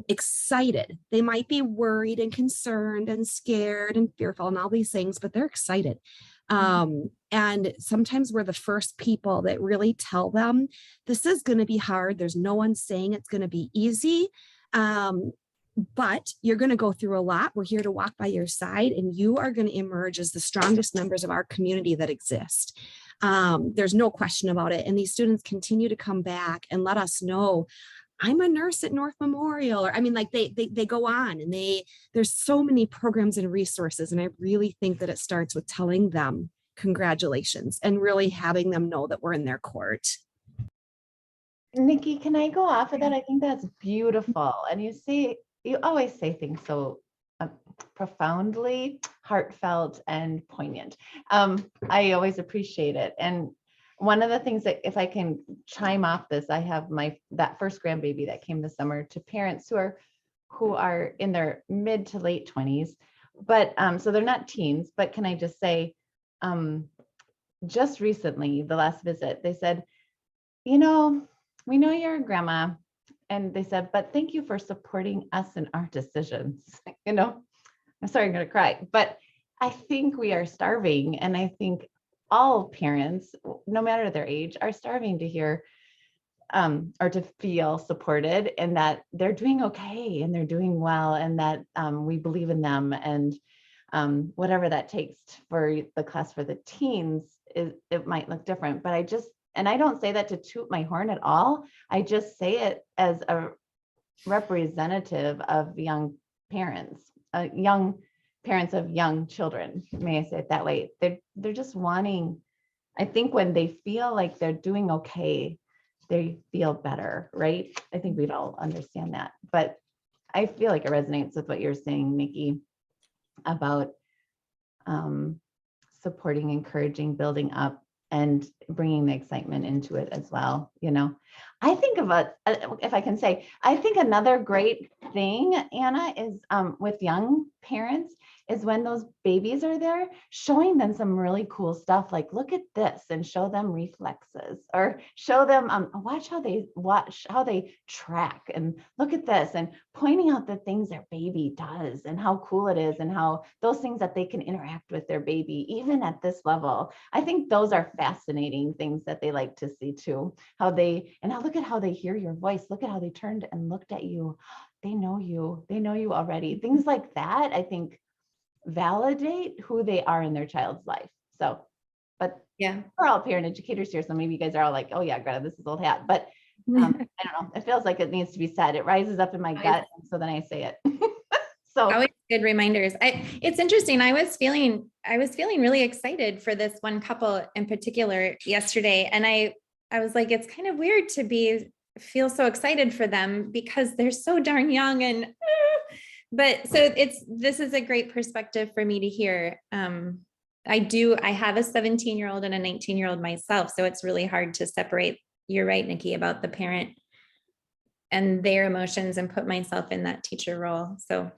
S4: excited. They might be worried and concerned and scared and fearful and all these things, but they're excited. And sometimes we're the first people that really tell them this is going to be hard. There's no one saying it's going to be easy. But you're going to go through a lot. We're here to walk by your side, and you are going to emerge as the strongest members of our community that exist. There's no question about it. And these students continue to come back and let us know, I'm a nurse at North Memorial, or I mean, like they go on, and there's so many programs and resources. And I really think that it starts with telling them congratulations and really having them know that we're in their court.
S7: Nikki, can I go off of that? I think that's beautiful. And you always say things so profoundly heartfelt and poignant. I always appreciate it. And one of the things that, if I can chime off this, I have that first grandbaby that came this summer to parents who are in their mid to late 20s, but so they're not teens. But can I just say, just recently, the last visit, they said, we know you're a grandma. And they said, but thank you for supporting us in our decisions. I'm sorry, I'm going to cry, but I think we are starving. And I think all parents, no matter their age, are starving to hear or to feel supported, and that they're doing okay and they're doing well, and that we believe in them. And whatever that takes for the class for the teens, it might look different. But I don't say that to toot my horn at all. I just say it as a representative of young parents of young children. May I say it that way? They're just wanting, I think when they feel like they're doing okay, they feel better, right? I think we'd all understand that. But I feel like it resonates with what you're saying, Nikki, about supporting, encouraging, building up, and bringing the excitement into it as well. I think if I can say, I think another great thing, Anna, is with young parents, is when those babies are there, showing them some really cool stuff, like look at this, and show them reflexes, or show them watch how they track, and look at this, and pointing out the things their baby does and how cool it is, and how those things that they can interact with their baby even at this level. I think those are fascinating things that they like to see too. Look at how they hear your voice. Look at how they turned and looked at you. They know you already. Things like that, I think, validate who they are in their child's life. So, but yeah, we're all parent educators here, so maybe you guys are all like, oh yeah, Greta, this is old hat. But I don't know, it feels like it needs to be said. It rises up in my gut, so then I say it. So
S8: always good reminders. It's interesting. I was feeling really excited for this one couple in particular yesterday, and I was like, it's kind of weird to feel so excited for them because they're so darn young. And but so this is a great perspective for me to hear. I have a 17-year-old and a 19-year-old myself, so it's really hard to separate. You're right, Nikki, about the parent and their emotions, and put myself in that teacher role. So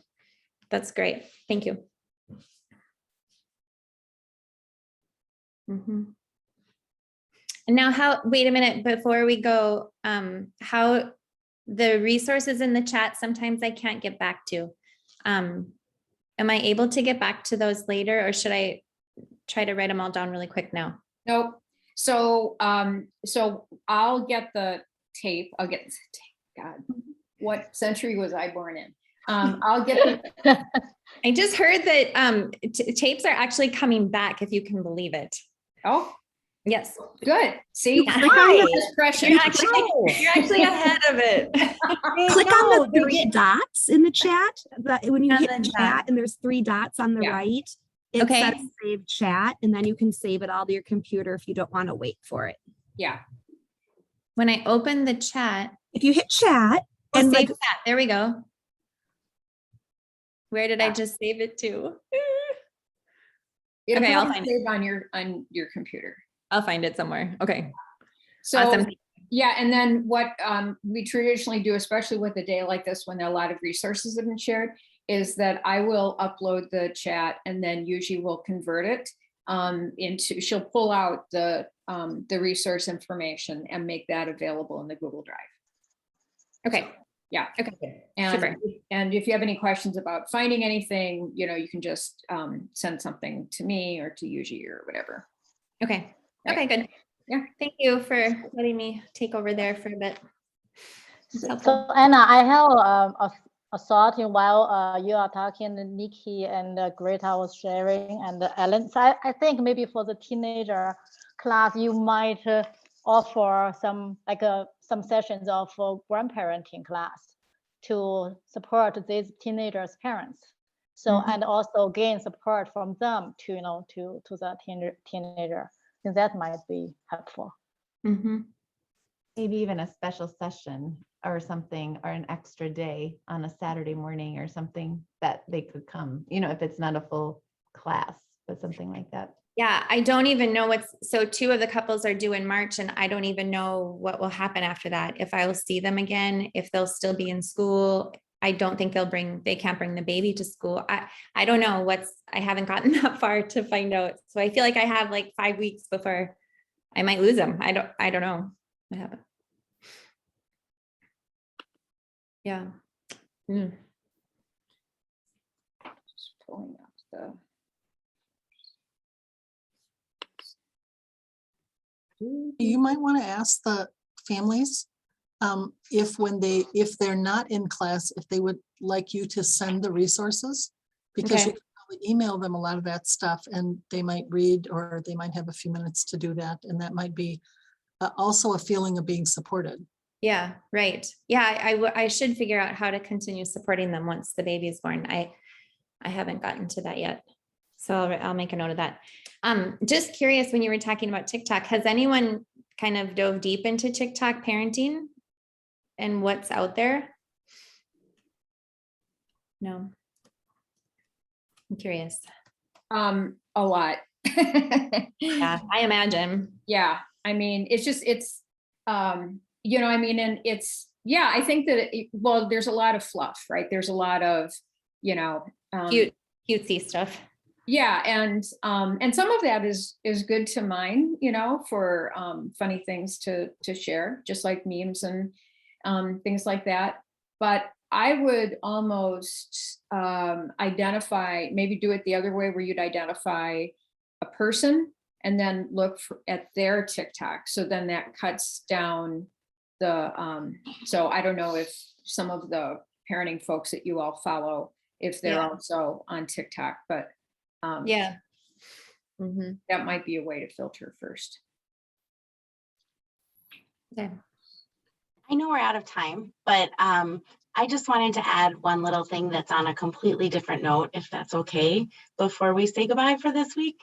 S8: that's great. Thank you. Mm-hmm. And now wait a minute, before we go, how the resources in the chat, sometimes I can't get back to. Am I able to get back to those later, or should I try to write them all down really quick now?
S6: Nope. So I'll get the tape. God, what century was I born in? I'll get the,
S8: I just heard that tapes are actually coming back, if you can believe it.
S6: oh,
S8: Yes.
S6: good. See,
S8: Hi.
S6: discretion.
S8: You're actually ahead of it.
S4: Click on the three dots in the chat. When you
S8: On
S4: hit
S8: the
S4: chat
S8: chat.
S4: and there's three dots on the
S6: Yeah.
S4: right, it
S8: Okay.
S4: says save chat, and then you can save it all to your computer if you don't want to wait for it.
S6: Yeah.
S8: When I open the chat,
S4: If you hit chat
S8: and
S4: and
S8: save
S4: like
S8: chat, there we go. Where did I just save it to?
S6: It'll
S8: Okay, I'll
S6: probably
S8: find it.
S6: save on your computer.
S8: I'll find it somewhere. Okay.
S6: So,
S8: Awesome.
S6: yeah, and then what we traditionally do, especially with a day like this, when a lot of resources have been shared, is that I will upload the chat and then usually we'll convert it into, she'll pull out the resource information and make that available in the Google Drive.
S8: Okay.
S6: Yeah.
S8: Okay.
S6: And,
S8: Super.
S6: and if you have any questions about finding anything, you know, you can just send something to me or to Yuji or whatever.
S8: Okay.
S6: Right.
S8: Okay, good.
S6: Yeah.
S8: Thank you for letting me take over there for a bit. It's
S9: So
S8: helpful.
S9: Anna, I have a thought while you are talking, Nikki and Greta was sharing, and Ellen. So I think maybe for the teenager class, you might offer some some sessions of grandparenting class to support these teenagers' parents. So and also gain support from them to to the teenager. I think that might be helpful.
S8: Mm-hmm.
S7: Maybe even a special session or something, or an extra day on a Saturday morning or something that they could come, if it's not a full class, but something like that.
S8: Yeah, I don't even know so two of the couples are due in March and I don't even know what will happen after that. If I will see them again, if they'll still be in school. I don't think they can't bring the baby to school. I don't know I haven't gotten that far to find out. So I feel like I have like 5 weeks before I might lose them. I don't know what happened. Yeah. Mm.
S6: Just pulling up the.
S5: You might want to ask the families if they're not in class, if they would like you to send the resources, because
S8: Okay.
S5: you can probably email them a lot of that stuff and they might read, or they might have a few minutes to do that. And that might be also a feeling of being supported.
S8: Yeah, right. Yeah, I should figure out how to continue supporting them once the baby is born. I haven't gotten to that yet. So I'll make a note of that. Just curious, when you were talking about TikTok, has anyone kind of dove deep into TikTok parenting and what's out there? No. I'm curious.
S6: A lot.
S8: Yeah, I imagine.
S6: Yeah. I mean, it's just, and it's, yeah, I think that, there's a lot of fluff, right? There's a lot of,
S8: cutesy stuff.
S6: Yeah. And some of that is good to mine, for funny things to share, just like memes and things like that. But I would almost identify, maybe do it the other way, where you'd identify a person and then look at their TikTok. So then that cuts down the, so I don't know if some of the parenting folks that you all follow, if they're also on TikTok, but
S8: Yeah. Mm-hmm.
S6: that might be a way to filter first.
S8: Okay.
S10: I know we're out of time, but I just wanted to add one little thing that's on a completely different note, if that's okay, before we say goodbye for this week.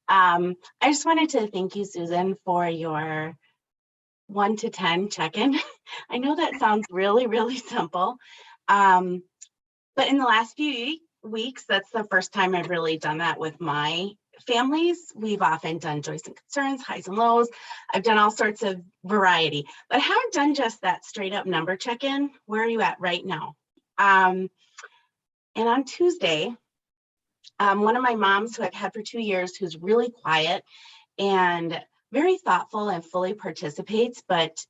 S10: I just wanted to thank you, Susan, for your 1 to 10 check-in. I know that sounds really, really simple, but in the last few weeks, that's the first time I've really done that with my families. We've often done joys and concerns, highs and lows. I've done all sorts of variety, but I haven't done just that straight up number check-in. Where are you at right now? And on Tuesday, one of my moms who I've had for 2 years, who's really quiet and very thoughtful and fully participates, but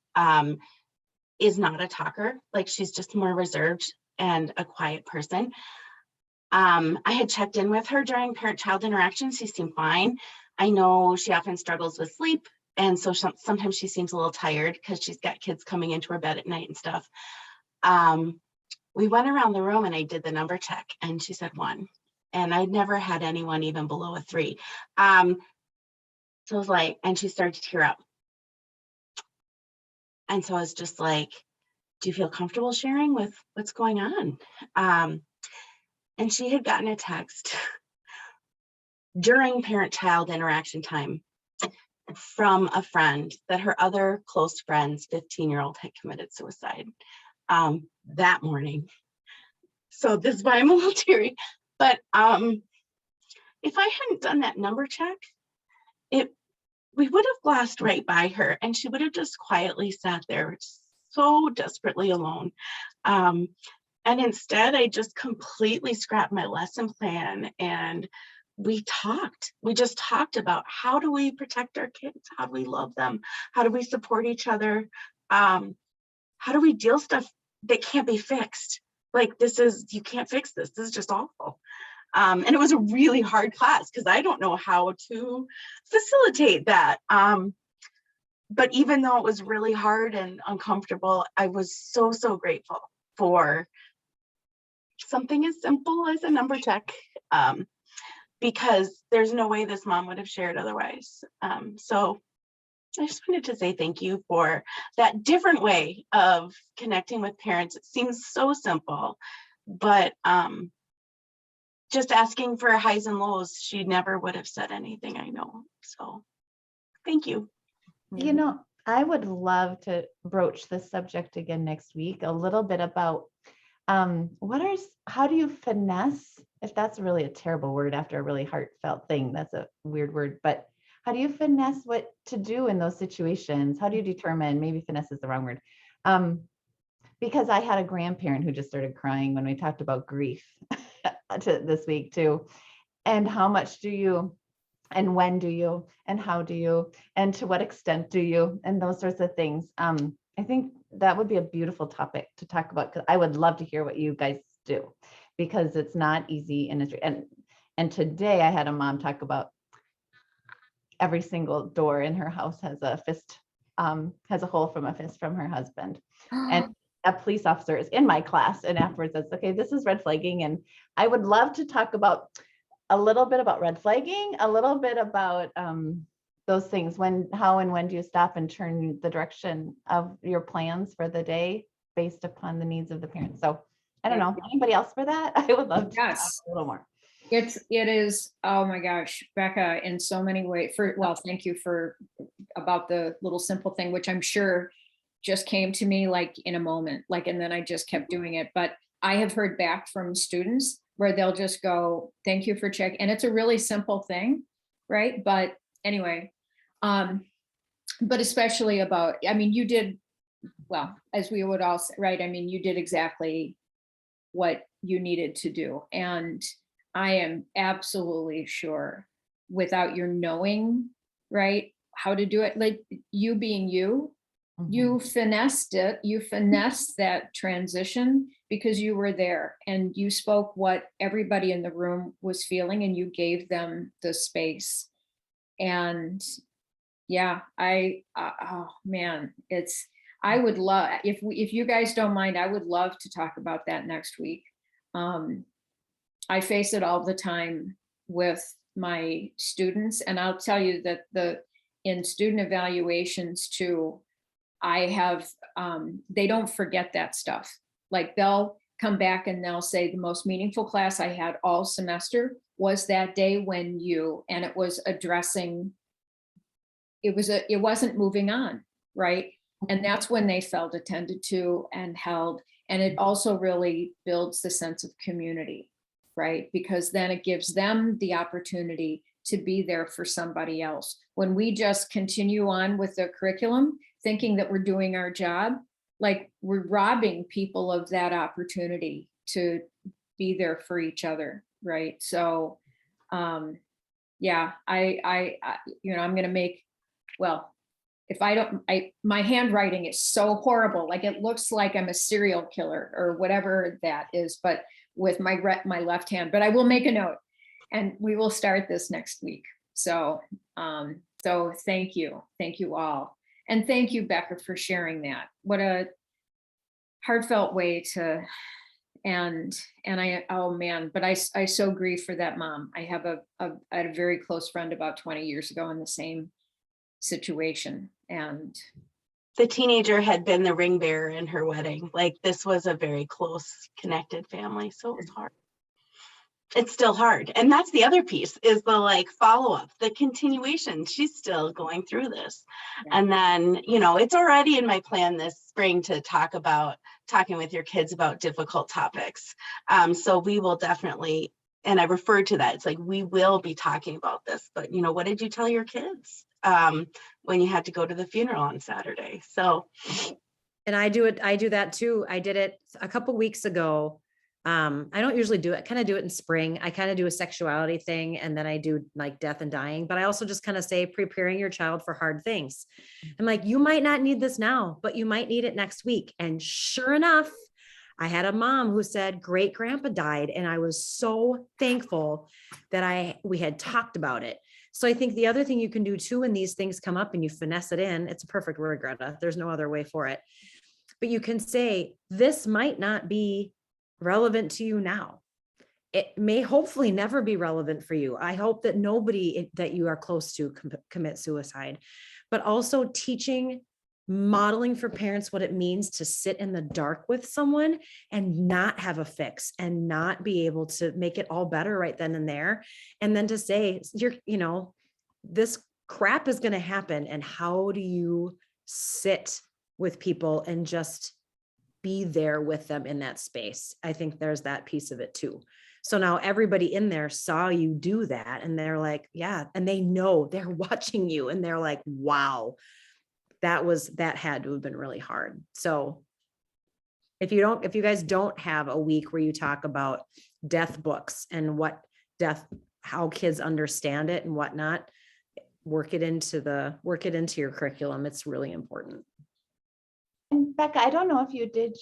S10: is not a talker. Like, she's just more reserved and a quiet person. I had checked in with her during parent-child interactions. She seemed fine. I know she often struggles with sleep, and so sometimes she seems a little tired because she's got kids coming into her bed at night and stuff. we went around the room and I did the number check and she said 1. And I'd never had anyone even below a 3. So I was like, and she started to tear up. And so I was just like, do you feel comfortable sharing with what's going on? And she had gotten a text during parent-child interaction time from a friend that her other close friend's 15-year-old had committed suicide that morning. So this is why I'm a little teary. But if I hadn't done that number check, we would have glossed right by her and she would have just quietly sat there so desperately alone. And instead, I just completely scrapped my lesson plan and we just talked about how do we protect our kids? How do we love them? How do we support each other? How do we deal stuff that can't be fixed? Like you can't fix this. This is just awful. And it was a really hard class because I don't know how to facilitate that. But even though it was really hard and uncomfortable, I was so, so grateful for something as simple as a number check, because there's no way this mom would have shared otherwise. So I just wanted to say thank you for that different way of connecting with parents. It seems so simple, but just asking for highs and lows, she never would have said anything, I know. So thank you.
S7: You know, I would love to broach this subject again next week, a little bit about how do you finesse, if that's really a terrible word after a really heartfelt thing, that's a weird word, but how do you finesse what to do in those situations? How do you determine, maybe finesse is the wrong word. Because I had a grandparent who just started crying when we talked about grief this week too. And how much do you, and when do you, and how do you, and to what extent do you, and those sorts of things. I think that would be a beautiful topic to talk about, because I would love to hear what you guys do, because it's not easy. And today I had a mom talk about every single door in her house has a fist, has a hole from a fist from her husband. And a police officer is in my class and afterwards says, okay, this is red flagging. And I would love to talk about a little bit about red flagging, a little bit about those things. How and when do you stop and turn the direction of your plans for the day based upon the needs of the parents? So I don't know, anybody else for that? I would love to talk a little more.
S6: It is, oh my gosh, Becca, in so many ways. Thank you about the little simple thing, which I'm sure just came to me like in a moment, and then I just kept doing it. But I have heard back from students where they'll just go, thank you for checking. And it's a really simple thing, right? But anyway, but especially about, I mean, you did, well, as we would all say, right? I mean, you did exactly what you needed to do. And I am absolutely sure without your knowing, right, how to do it, like you being you, you finessed it, you finessed that transition because you were there and you spoke what everybody in the room was feeling and you gave them the space. And yeah, oh man, I would love, if you guys don't mind, I would love to talk about that next week. I face it all the time with my students, and I'll tell you that in student evaluations too, I have, they don't forget that stuff. Like they'll come back and they'll say the most meaningful class I had all semester was that day when and it was addressing, it wasn't moving on, right? And that's when they felt attended to and held. And it also really builds the sense of community, right? Because then it gives them the opportunity to be there for somebody else. When we just continue on with the curriculum, thinking that we're doing our job, like we're robbing people of that opportunity to be there for each other, right? So, yeah, I'm gonna make, well, if I don't, my handwriting is so horrible, like it looks like I'm a serial killer or whatever that is, but with my left hand, but I will make a note and we will start this next week. So, so thank you all. And thank you, Becca, for sharing that. What a heartfelt way to And I, oh man, but I so grieve for that mom. I have I had a very close friend about 20 years ago in the same situation. And
S10: the teenager had been the ring bearer in her wedding. Like, this was a very close connected family. So it was hard. It's still hard. And that's the other piece, is the like follow-up, the continuation. She's still going through this.
S6: Yeah.
S10: And then, you know, it's already in my plan this spring to talking with your kids about difficult topics. So we will definitely, and I referred to that, it's like, we will be talking about this, but you know, what did you tell your kids when you had to go to the funeral on Saturday? So.
S2: And I do that too. I did it a couple weeks ago. I don't usually do it. I kind of do it in spring. I kind of do a sexuality thing, and then I do like death and dying, but I also just kind of say preparing your child for hard things. I'm like, you might not need this now, but you might need it next week. And sure enough, I had a mom who said great grandpa died. And I was so thankful that we had talked about it. So I think the other thing you can do too, when these things come up and you finesse it in, it's a perfect word, Greta. There's no other way for it. But you can say, this might not be relevant to you now. It may hopefully never be relevant for you. I hope that nobody that you are close to commit suicide, but also modeling for parents what it means to sit in the dark with someone and not have a fix and not be able to make it all better right then and there. And then to say, this crap is going to happen. And how do you sit with people and just be there with them in that space? I think there's that piece of it too. So now everybody in there saw you do that, and they're like, yeah, and they know they're watching you, and they're like, wow, that had to have been really hard. So if you guys don't have a week where you talk about death books and how kids understand it and whatnot, work it into your curriculum. It's really important.
S7: And Becca, I don't know if you did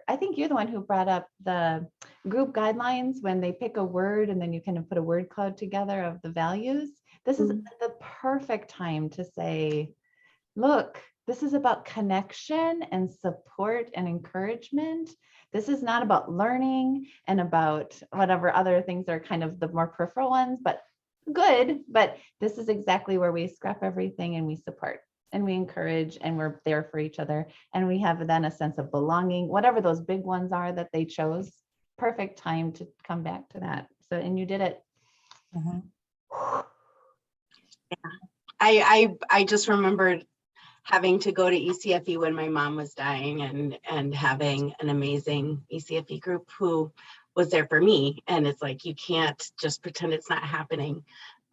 S7: I think you're the one who brought up the group guidelines when they pick a word and then you kind of put a word cloud together of the values. This is the perfect time to say, look, this is about connection and support and encouragement. This is not about learning and about whatever other things are kind of the more peripheral ones, but good. But this is exactly where we scrap everything and we support and we encourage and we're there for each other. And we have then a sense of belonging, whatever those big ones are that they chose. Perfect time to come back to that. So, and you did it.
S10: Yeah. I just remembered having to go to ECFE when my mom was dying and having an amazing ECFE group who was there for me. And it's like, you can't just pretend it's not happening.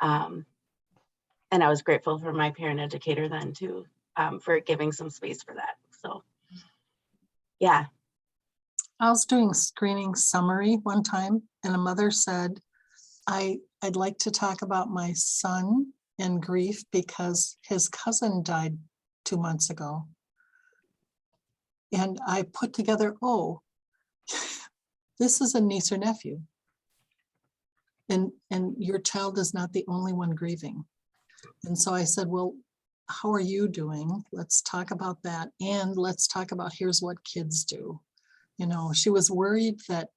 S10: And I was grateful for my parent educator then too, for giving some space for that. So, yeah.
S5: I was doing screening summary one time and a mother said, I'd like to talk about my son in grief because his cousin died 2 months ago. And I put together, oh, this is a niece or nephew. And your child is not the only one grieving. And so I said, well, how are you doing? Let's talk about that. And let's talk about here's what kids do. She was worried that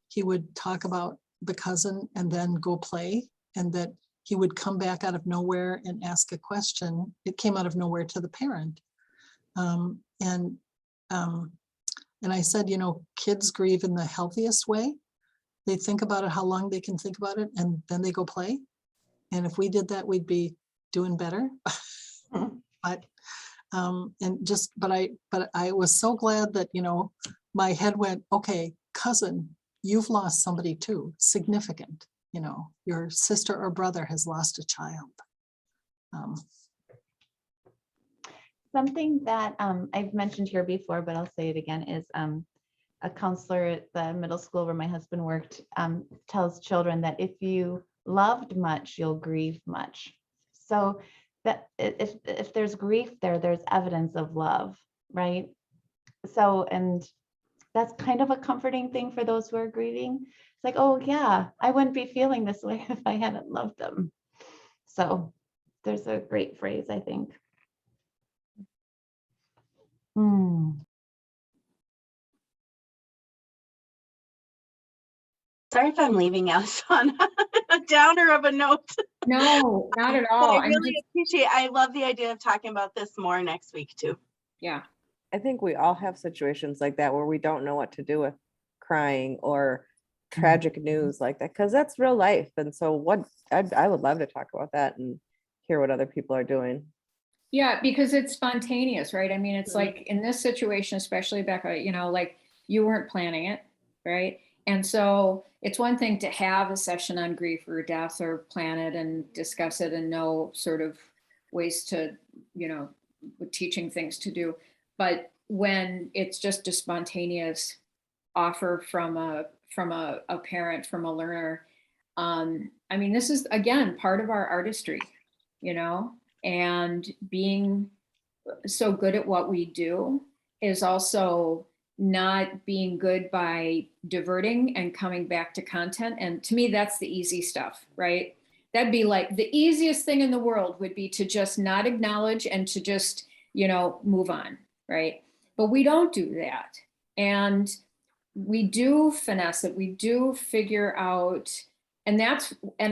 S5: he would talk about the cousin and then go play, and that he would come back out of nowhere and ask a question. It came out of nowhere to the parent. And I said, kids grieve in the healthiest way. They think about it, how long they can think about it, and then they go play. And if we did that, we'd be doing better. But I was so glad that, my head went, okay, cousin, you've lost somebody too, significant. Your sister or brother has lost a child.
S7: Something that I've mentioned here before, but I'll say it again, is a counselor at the middle school where my husband worked tells children that if you loved much, you'll grieve much. So that if there's grief there's evidence of love, right? So, and that's kind of a comforting thing for those who are grieving. It's like, oh yeah, I wouldn't be feeling this way if I hadn't loved them. So there's a great phrase, I think.
S10: Sorry if I'm leaving us on a downer of a note.
S6: No, not at
S10: But
S6: all.
S10: I really appreciate, I love the idea of talking about this more next week too.
S6: Yeah.
S3: I think we all have situations like that where we don't know what to do with crying or tragic news like that, because that's real life. And so I would love to talk about that and hear what other people are doing.
S6: Yeah, because it's spontaneous, right? I mean, it's
S10: Mhm.
S6: like in this situation, especially Becca, like you weren't planning it, right? And so it's one thing to have a session on grief or death or plan it and discuss it and know sort of ways to, teaching things to do. But when it's just a spontaneous offer from a parent, from a learner, I mean, this is again part of our artistry, and being so good at what we do is also not being good by diverting and coming back to content. And to me, that's the easy stuff, right? That'd be like the easiest thing in the world would be to just not acknowledge and to just, move on, right? But we don't do that. And we do finesse it. We do figure out, and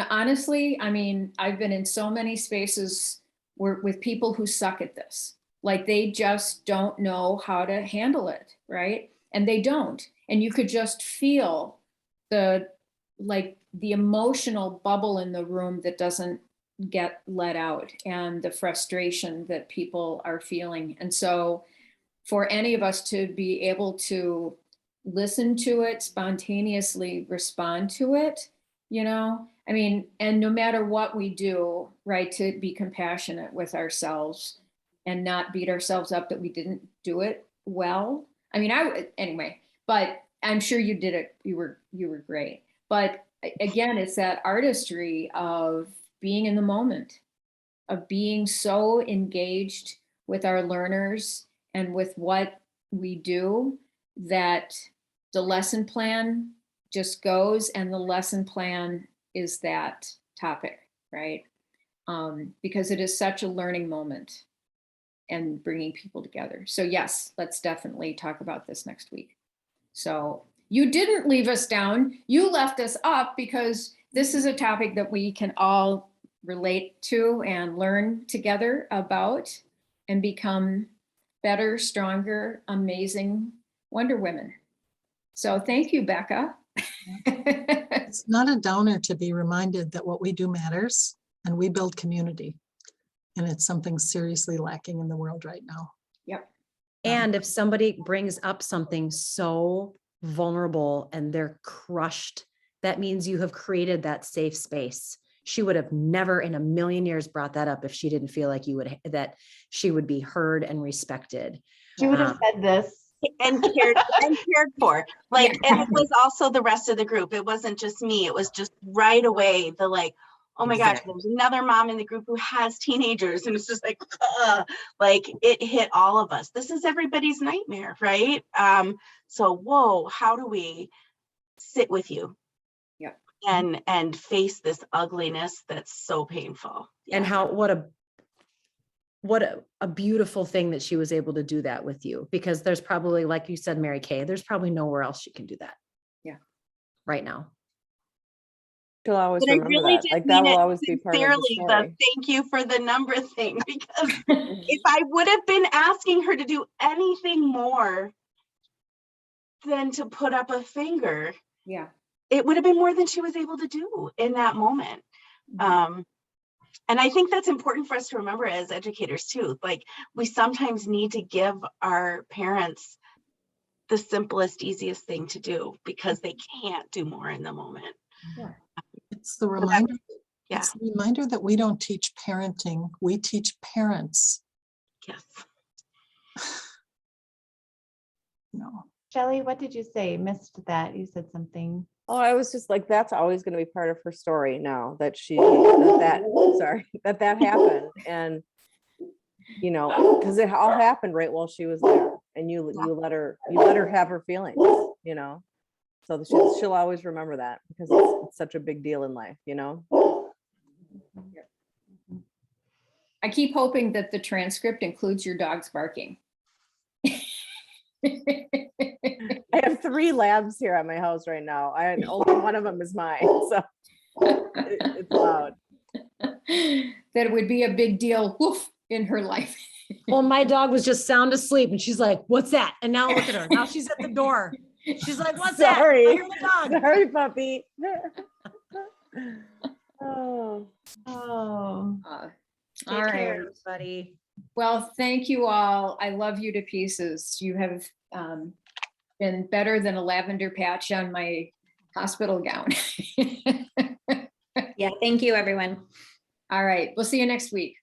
S6: honestly, I mean, I've been in so many spaces with people who suck at this. Like they just don't know how to handle it, right? And they don't. And you could just feel the emotional bubble in the room that doesn't get let out, and the frustration that people are feeling. And so for any of us to be able to listen to it, spontaneously respond to it, I mean, and no matter what we do, right, to be compassionate with ourselves and not beat ourselves up that we didn't do it well. I mean, anyway, but I'm sure you did it. You were great. But again, it's that artistry of being in the moment, of being so engaged with our learners and with what we do that the lesson plan just goes, and the lesson plan is that topic, right? Because it is such a learning moment and bringing people together. So yes, let's definitely talk about this next week. So you didn't leave us down. You left us up, because this is a topic that we can all relate to and learn together about and become better, stronger, amazing Wonder Women. So thank you, Becca.
S5: It's not a downer to be reminded that what we do matters and we build community. And it's something seriously lacking in the world right now.
S6: Yep.
S2: And if somebody brings up something so vulnerable and they're crushed, that means you have created that safe space. She would have never in a million years brought that up if she didn't feel like that she would be heard and respected.
S7: She would have said this.
S10: And cared for. Like, and it was also the rest of the group. It wasn't just me. It was just right away the like, oh my gosh, there's another mom in the group who has teenagers. And it's just like it hit all of us. This is everybody's nightmare, right? So whoa, how do we sit with you?
S6: Yeah.
S10: And face this ugliness that's so painful. Yeah.
S2: And what a beautiful thing that she was able to do that with you, because there's probably, like you said, Mary Kay, there's probably nowhere else she can do that.
S6: Yeah.
S2: Right now.
S3: She'll always
S10: But I
S3: remember
S10: really
S3: that.
S10: did
S3: Like that
S10: mean
S3: will
S10: it
S3: always be part of the
S10: sincerely,
S3: story.
S10: the thank you for the number thing, because if I would have been asking her to do anything more than to put up a finger,
S6: Yeah.
S10: it would have been more than she was able to do in that moment. And I think that's important for us to remember as educators too. Like, we sometimes need to give our parents the simplest, easiest thing to do because they can't do more in the moment.
S6: Yeah.
S5: It's the reminder.
S10: Yeah.
S5: It's the reminder that we don't teach parenting. We teach parents.
S10: Yes.
S5: No.
S7: Shelley, what did you say? Missed that. You said something.
S3: Oh, I was just like, that's always going to be part of her story now that that happened. And, because it all happened right while she was there, and you let her have her feelings, so she'll always remember that, because it's such a big deal in life,
S6: I keep hoping that the transcript includes your dogs barking.
S3: I have 3 labs here at my house right now, and only one of them is mine, so it's loud.
S6: That would be a big deal, woof, in her life.
S2: Well, my dog was just sound asleep and she's like, what's that? And now look at her. Now she's at the door. She's like, what's
S3: Sorry.
S2: that? I hear my dog.
S3: Sorry, puppy. Oh.
S7: Oh.
S6: All
S2: Take
S6: right.
S2: care, everybody.
S6: Well, thank you all. I love you to pieces. You have been better than a lavender patch on my hospital gown.
S8: Yeah, thank you, everyone.
S6: All right, we'll see you next week.